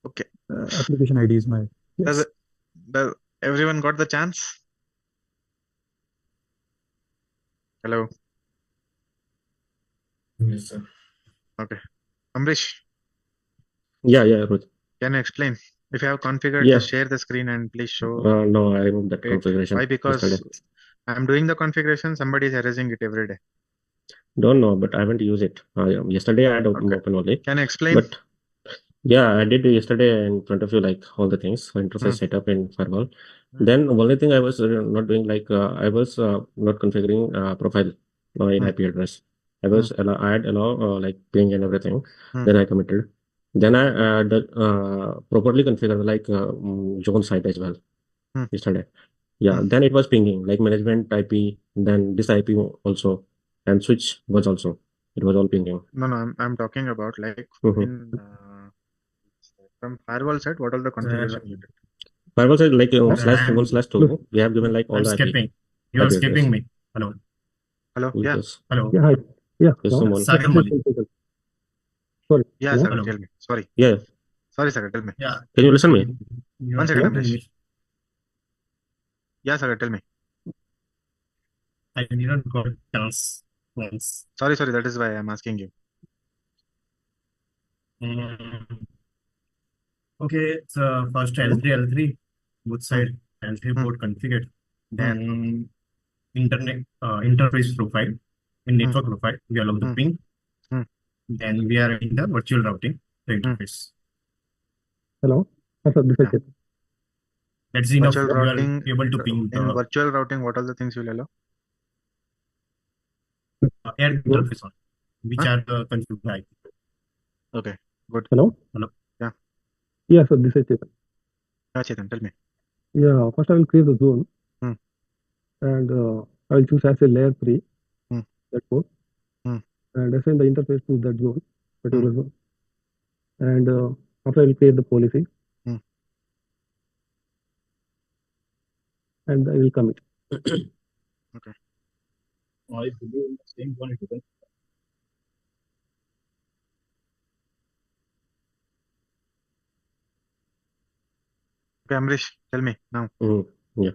Okay. Application ID is my yes. Does everyone got the chance? Hello. Yes, sir. Okay. Ambrish. Yeah, Rohit. Can you explain? If you have configured, just share the screen and please show. No, I removed that configuration. Why? Because I'm doing the configuration, somebody is erasing it every day. Don't know, but I haven't used it. Yesterday I had open only. Can you explain? But yeah, I did yesterday in front of you, like all the things, interface setup in firewall. Then only thing I was not doing, like I was not configuring profile in IP address. I was I had like ping and everything. Then I committed. Then I properly configured like zone site as well yesterday. Yeah, then it was pinging like management IP, then this IP also, and switch was also. It was all pinging. No, I'm talking about like in from firewall side, what all the configuration you did? Firewall side, like /1/2, we have given like all the skipping. You are skipping me. Hello. Hello. Yeah. Hello. Yeah. Hi. Yeah. Someone. Sorry. Yeah, Hello? sir. Tell me. Sorry. Yeah. Sorry, sir. Tell me. Yeah. Can you listen me? 1 second, Amrish. Yeah, sir. Tell me. I didn't got a chance once. Sorry. That is why I'm asking you. Okay, so first L3, L3, both side L3 port configured. Then internet interface profile. In network profile, we allow the ping. Then we are in the virtual routing, the interface. Hello? Sir, this is Chetan. That's enough. Virtual You are routing, able to ping in the virtual routing, what are the things you will allow? air interface on, which are the configured IP. Okay, good. Hello? Hello. Yeah. Yeah, sir, this is Chetan. Yeah, Chetan, tell me. Yeah, first I will create the zone. Hmm. And I will choose as a layer 3, that port. And assign the interface to that zone, particular zone. And after I will create the policy. And I will commit. Okay. I believe in the same one it is. Okay, Amrish, tell me now. Yeah.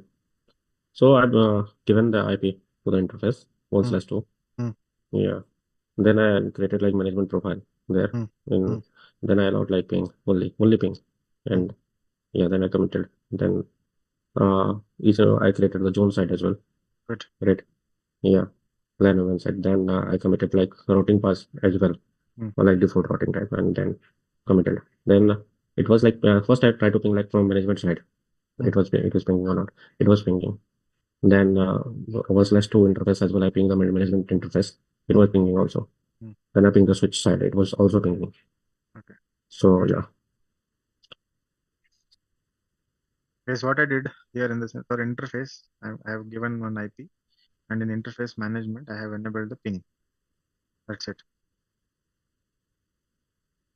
So I've given the IP to the interface 1/2. Yeah. Then I created like management profile there. Then I allowed like ping only ping, and yeah, then I committed. Then I created the zone side as well. Good. Right. Yeah. LAN event side. Then I committed like routing pass as well, or like default routing type, and then committed. Then it was like first I tried to ping like from management side. It was pinging or not. It was pinging. Then /2 interface as well. I pinged the management interface. It was pinging also. Then I pinged the switch side. It was also pinging. Okay. So yeah. Here's what I did here in this for interface. I have given one IP, and in interface management, I have enabled the ping. That's it.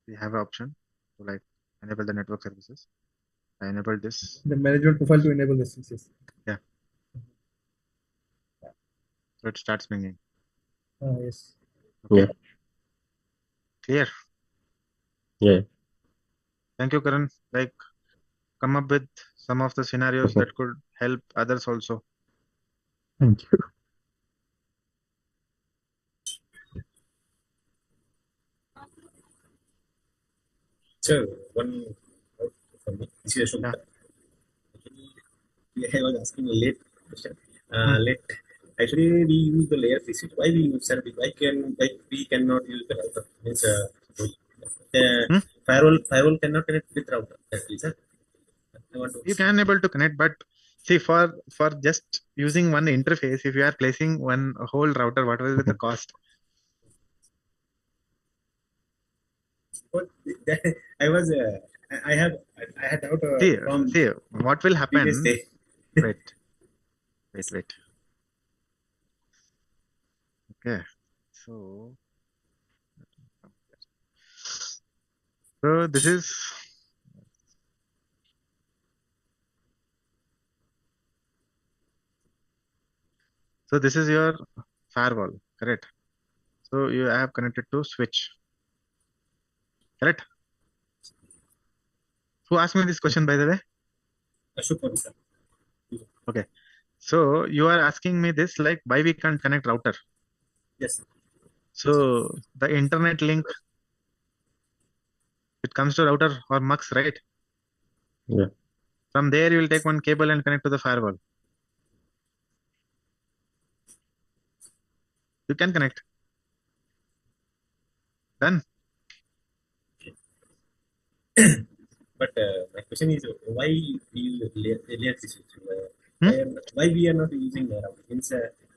We have an option to like enable the network services. I enabled this. The management profile to enable this. Yes. Yeah. So it starts pinging. Yes. Okay. Yeah. Clear. Yeah. Thank you, Karan. Like, come up with some of the scenarios that could help others also. Thank you. So one for me, this is Ashok. I was asking a late question. Late. Actually, we use the layer 3. Why we use that? Why we cannot use the router? Means firewall cannot connect with router. You can able to connect, but see for just using one interface, if you are placing one whole router, what will be the cost? I had doubt from see what will happen. previous day. Wait. Okay, so this is your firewall, correct? So you have connected to switch, correct? Who asked me this question, by the way? Ashok, sir. Okay, so you are asking me this, like, why we can't connect router? Yes. So the internet link, it comes to router or mux, right? Yeah. From there, you will take one cable and connect to the firewall. You can connect. Done. But my question is, why we use layer 3? Why we are not using the router?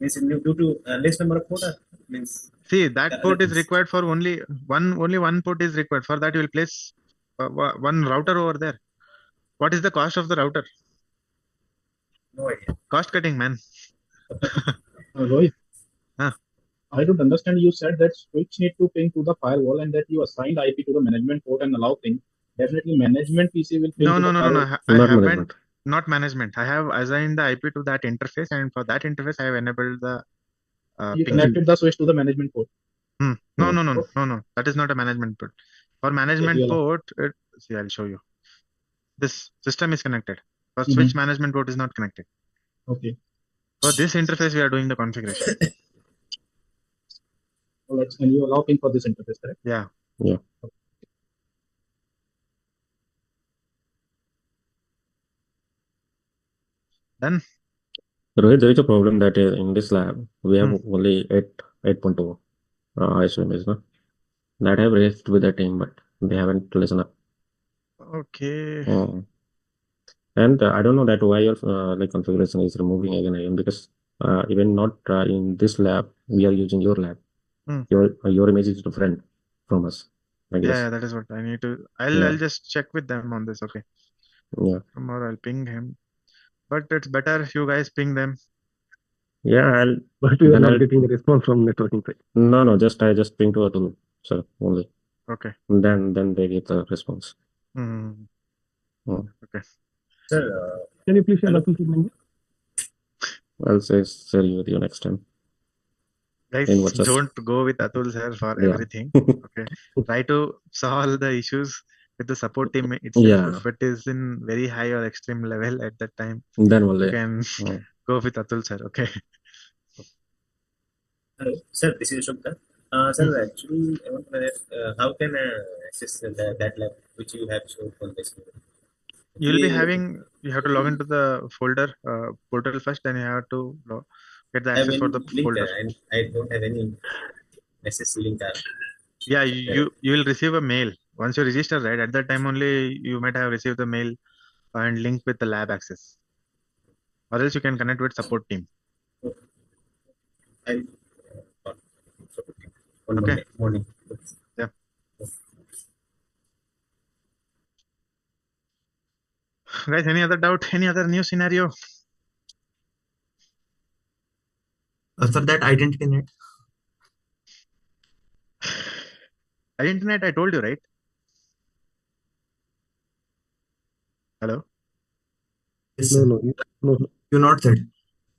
Means due to less number of port. Means see that port is required for only one port is required. For that, you will place one router over there. What is the cost of the router? No idea. Cost cutting, man. Rohit, I don't understand. You said that switch need to ping to the firewall and that you assigned IP to the management port and allow ping. Definitely management PC will ping to the firewall. I haven't. Not management. I have assigned the IP to that interface, and for that interface, I have enabled the you ping. connected the switch to the management port. No. That is not a management port. For management port, see, I'll show you. This system is connected. For switch management port is not connected. Okay. For this interface, we are doing the configuration. And you allow ping for this interface, correct? Yeah. Yeah. Done. Rohit, there is a problem that in this lab we have only 8.2 ISO image, no? That I have raised with the team, but they haven't listened up. Okay. And I don't know that why your like configuration is removing again and again, because even not in this lab we are using your lab. Your image is different from us, I guess. Yeah, that is what I need to. I'll just check with them on this. Okay. Yeah. Tomorrow I'll ping him. But it's better if you guys ping them. Yeah, But we are not getting a response from networking side. No, I just ping to Atul, sir, only. Okay. Then they get the response. Okay. Sir, can you please share Atul's number? I'll share you with you next time. Guys, don't go with Atul sir for everything. Okay. Try to solve the issues with the support team itself. If it is in very high or extreme level at that time, then you can go with Atul sir. Okay. Hello, sir. This is Shubham. Sir, actually, I want to know how can I access that lab which you have shown on this? You'll be having, you have to log into the folder portal first, then you have to get the access for the link, folder. I don't have any access link. Yeah, you will receive a mail once you register, right? At that time only you might have received the mail and link with the lab access, or else you can connect with support team. I'll on Okay. Monday morning. Yeah. Guys, any other doubt? Any other new scenario? For that identity net. Identity net, I told you, right? Hello? Yes, No. You not said.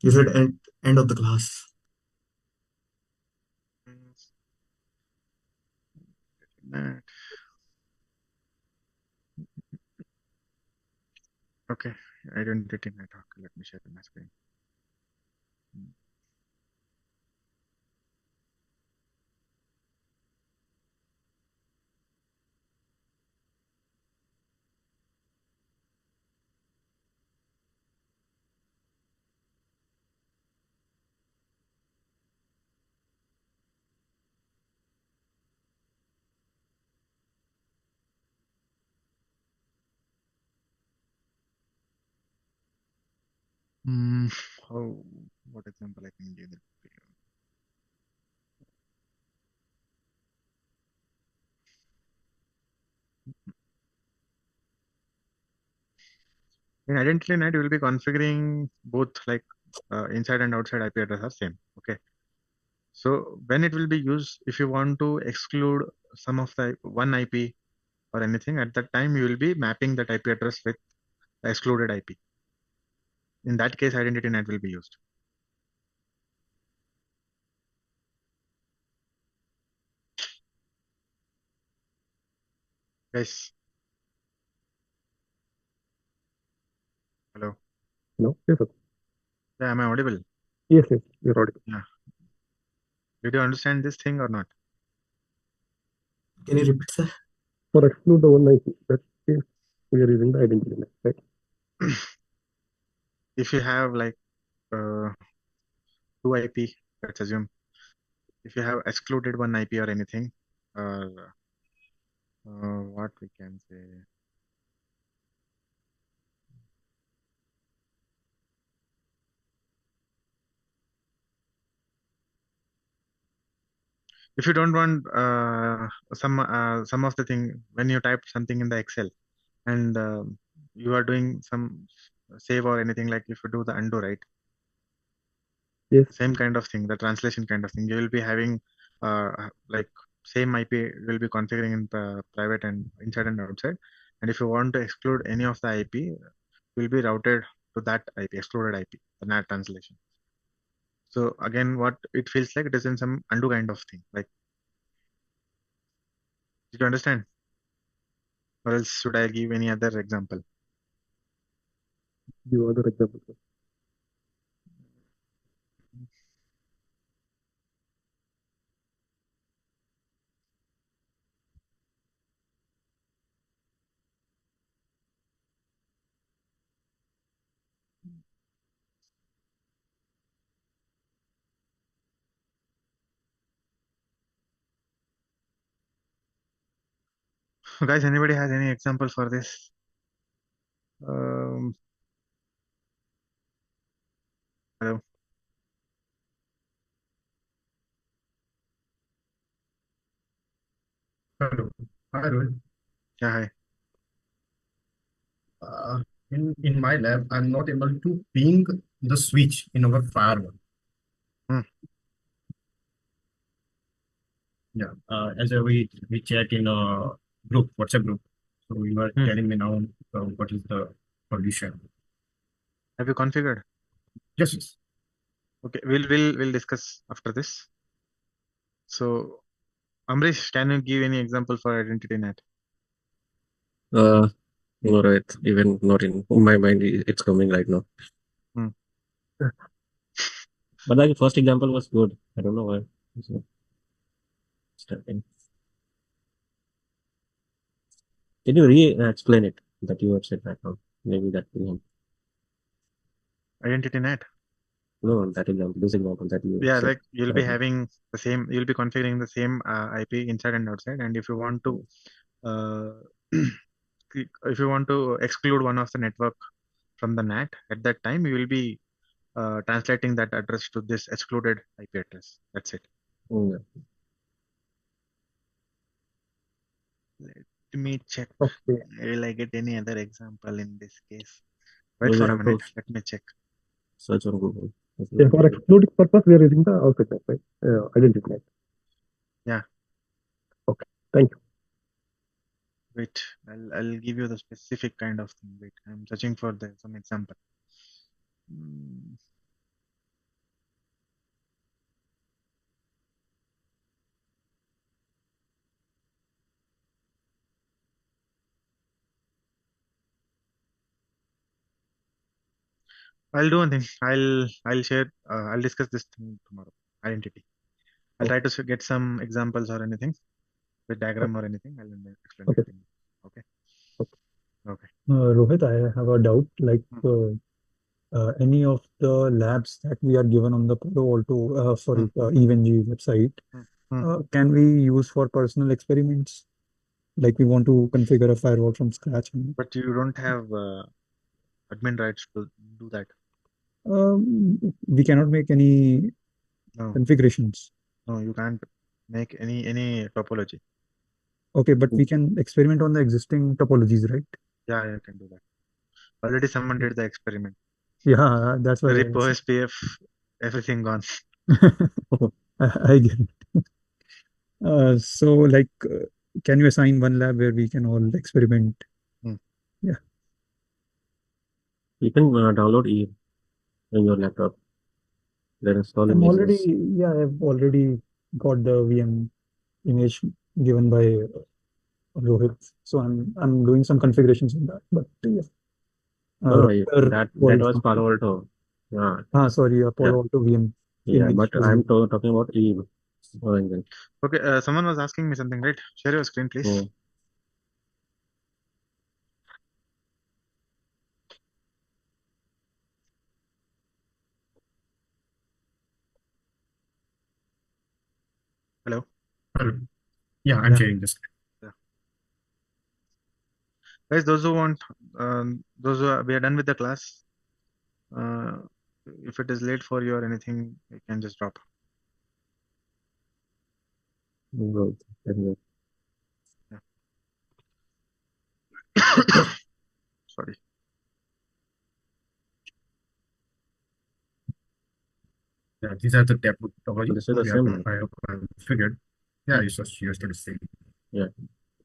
You said end of the class. Net. Okay, identity net. Okay, let me share my screen. Oh, what example I can give? In identity net, you will be configuring both like inside and outside IP address are same. Okay. So when it will be used, if you want to exclude some of the one IP or anything, at that time you will be mapping that IP address with excluded IP. In that case, identity net will be used. Yes. Hello. No. Yes, sir. Yeah, am I audible? Yes, you're audible. Yeah. Did you understand this thing or not? Can you repeat, sir? For exclude the 190, that case we are using the identity net, right? If you have like two IP, let's assume, if you have excluded one IP or anything, what we can say. If you don't want some of the thing when you type something in the Excel and you are doing some save or anything, like if you do the undo, right? Yes. Same kind of thing, the translation kind of thing. You will be having like same IP will be configuring in private and inside and outside. And if you want to exclude any of the IP, will be routed to that IP, excluded IP, the NAT translation. So again, what it feels like, it is in some undo kind of thing. Like, did you understand? Or else should I give any other example? Give other example, sir. Guys, anybody has any example for this? Hello. Hello. Hi, Rohit. Yeah, hi. In my lab, I'm not able to ping the switch in our firewall. Yeah. As we chat in a group, WhatsApp group. So you are telling me now what is the solution. Have you configured? Yes, yes. Okay, we'll discuss after this. So, Amrish, can you give any example for identity NAT? No, right. Even not in my mind, it's coming right now. But the first example was good. I don't know why. So, can you re-explain it that you have said right now? Maybe that will help. Identity NAT? No, that example, this example that you Yeah, said. like you'll be having the same, you'll be configuring the same IP inside and outside. And if you want to, if you want to exclude one of the network from the NAT, at that time you will be translating that address to this excluded IP address. That's it. Oh, yeah. Let me check. Okay. Will I get any other example in this case? No, Wait we for a have to minute. Let me check. search on Google. Yeah, for excluding purpose, we are using the outside net, right? Identity net. Yeah. Okay. Thank you. Wait, I'll give you the specific kind of thing. Wait, I'm searching for some example. I'll do one thing. I'll share. I'll discuss this thing tomorrow. Identity. I'll try to get some examples or anything with diagram or anything. I'll explain Okay. it. Okay. Okay. Rohit, I have a doubt. Like any of the labs that we are given on the Paloalto, EVNG website, can we use for personal experiments? Like we want to configure a firewall from scratch. But you don't have admin rights to do that. We cannot make any configurations. No, you can't make any topology. Okay, but we can experiment on the existing topologies, right? Yeah, you can do that. Already someone did the experiment. Yeah, that's why. RIP OSPF, everything gone. I get it. So, like, can you assign one lab where we can all experiment? Yeah. You can download E in your laptop. Then install I'm images. I've already got the VM image given by Rohit. So I'm doing some configurations in that. But yeah. No, that was Paloalto. Yeah. Sorry, Paloalto VM. Yeah, but I'm talking about E. Okay, someone was asking me something, right? Share your screen, please. Hello. Hello. Yeah, I'm sharing this. Yeah. Guys, those who want, we are done with the class. If it is late for you or anything, you can just drop. Yeah. Sorry. Yeah, these are the topology. This is the same. I have configured. Yeah, it's just used to the same. Yeah.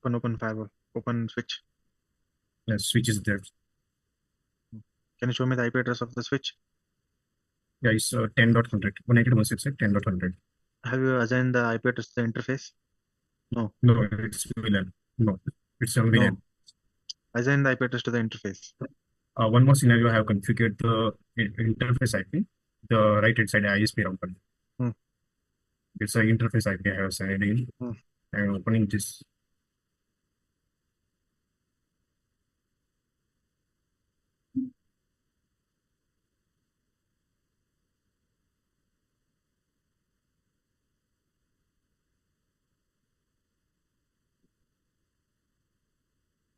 Open firewall. Open switch. Yeah, switch is there. Can you show me the IP address of the switch? Yeah, it's 10.100. 192.168 10.100. Have you assigned the IP address to the interface? No. No, it's VLAN. No, it's a VLAN. No. Assign the IP address to the interface. One more scenario, I have configured the interface IP, the right hand side ISP router. It's an interface IP I have assigned in. I'm opening this.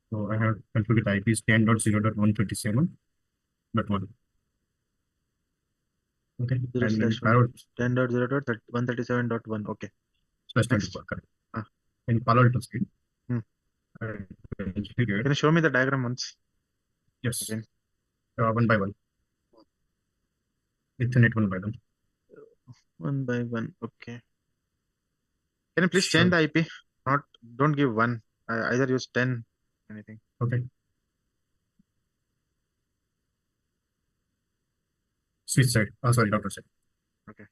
So I have configured the IP is 10.0.137.1. Okay. 0 And in slash 1 firewall 10.0.137.1. Okay. slash Next. 24, correct. Ah. In Paloalto side, Hmm. I Can configured, you show me the diagram once? yes, Again. one by one. Ethernet one by one. One by one. Okay. Can you please Sure. change the IP? Don't give one. Either use 10. Anything. Okay. Switch side. Oh, sorry, router side. Okay.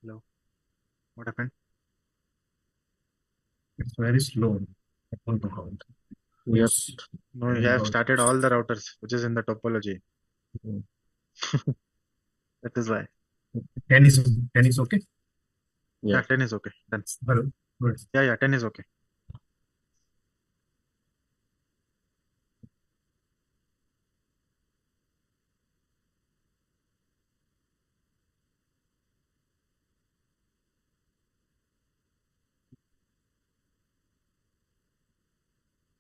Hello. What happened? It's very slow. I don't know how. Yep. No, you have started all the routers, which is in the topology. That is why. 10 is okay? Yeah, 10 is okay. Done. Hello. Good. Yeah, 10 is okay.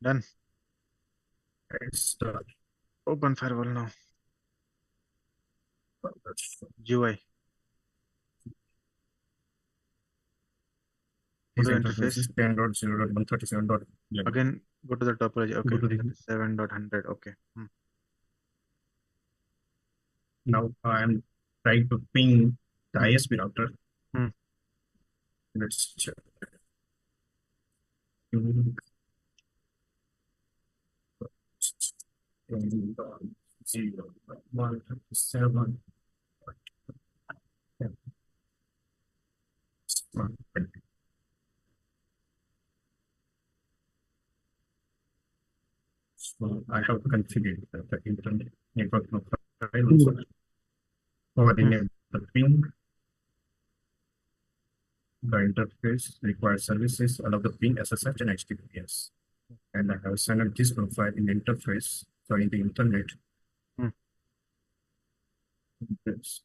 Done. Start. Open firewall now. UI. Go to the interface. 10.0.137.11. Again, go to the topology. Okay. Go to the 7.100. Okay. Now I am trying to ping the ISP router. Let's check. Zero, 127. So I have configured the internet network profile. Coordinate the ping. The interface requires services allow the ping SSH and HTTPS. And I have signed up this profile in the interface, so in the internet. Yes.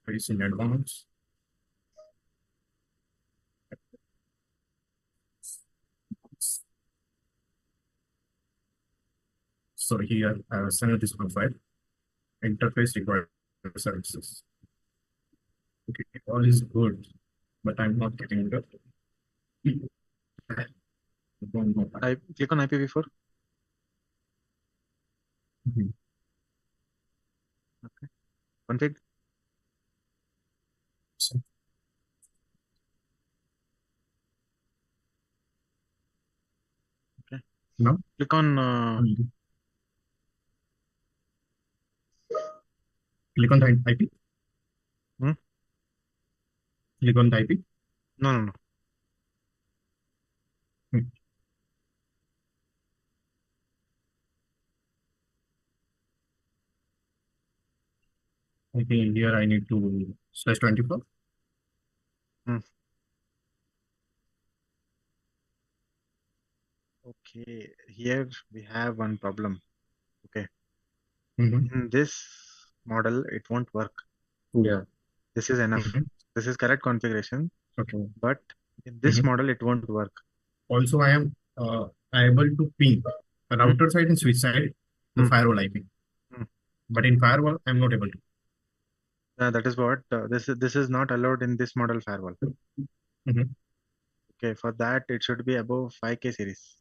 Face in advance. So here I have signed this profile. Interface required services. Okay, all is good, but I'm not getting the. I click on IPv4. Okay. Config. Okay. No. Click on. Click on the IP. Click on the IP. No. I think here I need to /24. Okay, here we have one problem. Okay. Mm-hmm. In this model, it won't work. Yeah. This is enough. This is correct configuration. Okay. But in this model, it won't work. Also, I am able to ping the router side and switch side the firewall IP. But in firewall, I'm not able to. That is what this is not allowed in this model firewall. Okay, for that it should be above 5K series.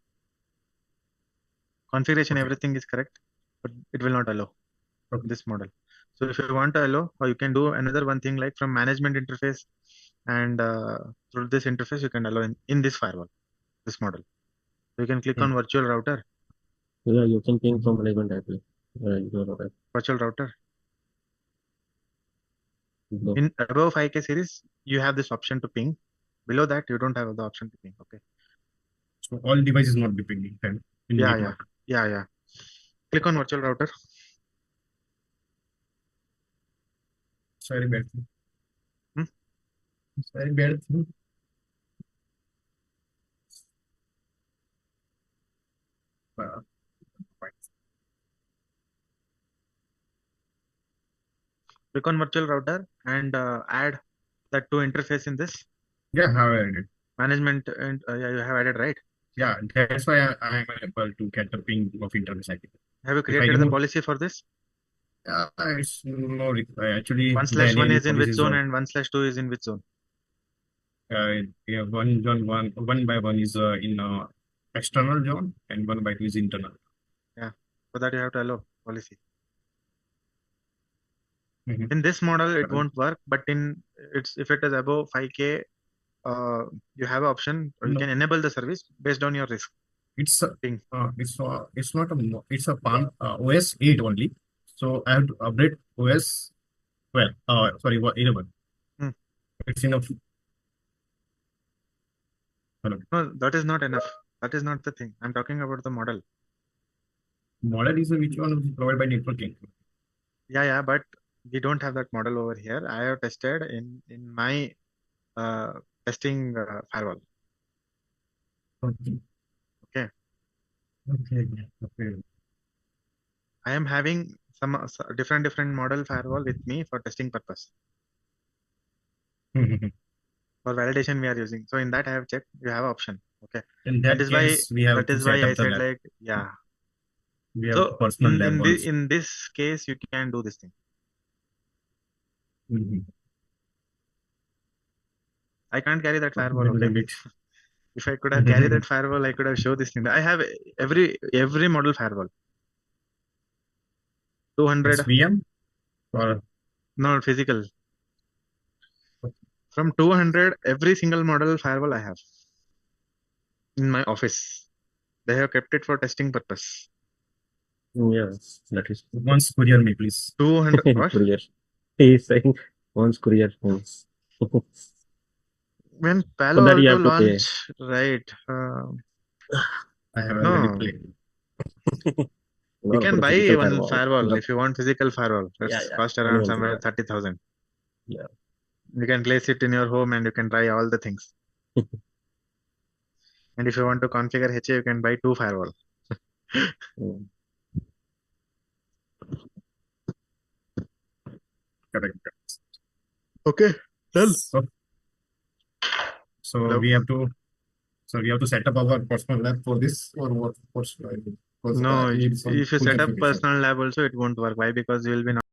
Configuration, everything is correct, but it will not allow this model. So if you want to allow, or you can do another one thing like from management interface, and through this interface you can allow in this firewall, this model. So you can click on virtual router. Yeah, you can ping from management IP. Virtual router. In above 5K series, you have this option to ping. Below that, you don't have the option to ping. Okay. So all devices not be pinging then in Yeah, network. yeah. Click on virtual router. Sorry, bad. Hmm? Sorry, bad. Click on virtual router and add that two interface in this. Yeah, how I added. Management and yeah, you have added, right? Yeah, that's why I am able to get the ping of interface IP. Have you created the policy for this? It's no actually 1/1 is in which zone and 1/2 is in which zone? Yeah, one by one is in external zone and 1/2 is internal. Yeah, for that you have to allow policy. In this model, it won't work, but in if it is above 5K, you have an option, or you can enable the service based on your risk. It's not it's a PAN OS 8 only. So I have to update OS 12. Sorry, 11. It's enough. Hello. No, that is not enough. That is not the thing. I'm talking about the model. Model is which one is provided by networking. Yeah, but we don't have that model over here. I have tested in my testing firewall. Okay. I am having some different model firewall with me for testing purpose. For validation we are using. So in that I have checked, you have option. Okay. In that is why I said like, yeah. We have so personal lab in this case, you can do this thing. I can't carry that firewall. Okay. If I could have carried that firewall, I could have showed this thing. I have every model firewall. 200 VM or no physical. From 200, every single model firewall I have in my office. They have kept it for testing purpose. Yes, that is. Once courier me, please. 200. What? Courier. He is saying once courier once. When Paloalto launched, right? I have already played. You can buy one firewall if you want physical firewall. That's cost around somewhere 30,000. Yeah. You can place it in your home and you can try all the things. And if you want to configure HA, you can buy 2 firewall. Correct. Okay, done. So we have to set up our personal lab for this or what? No, if you set up personal lab also, it won't work. Why? Because you will be not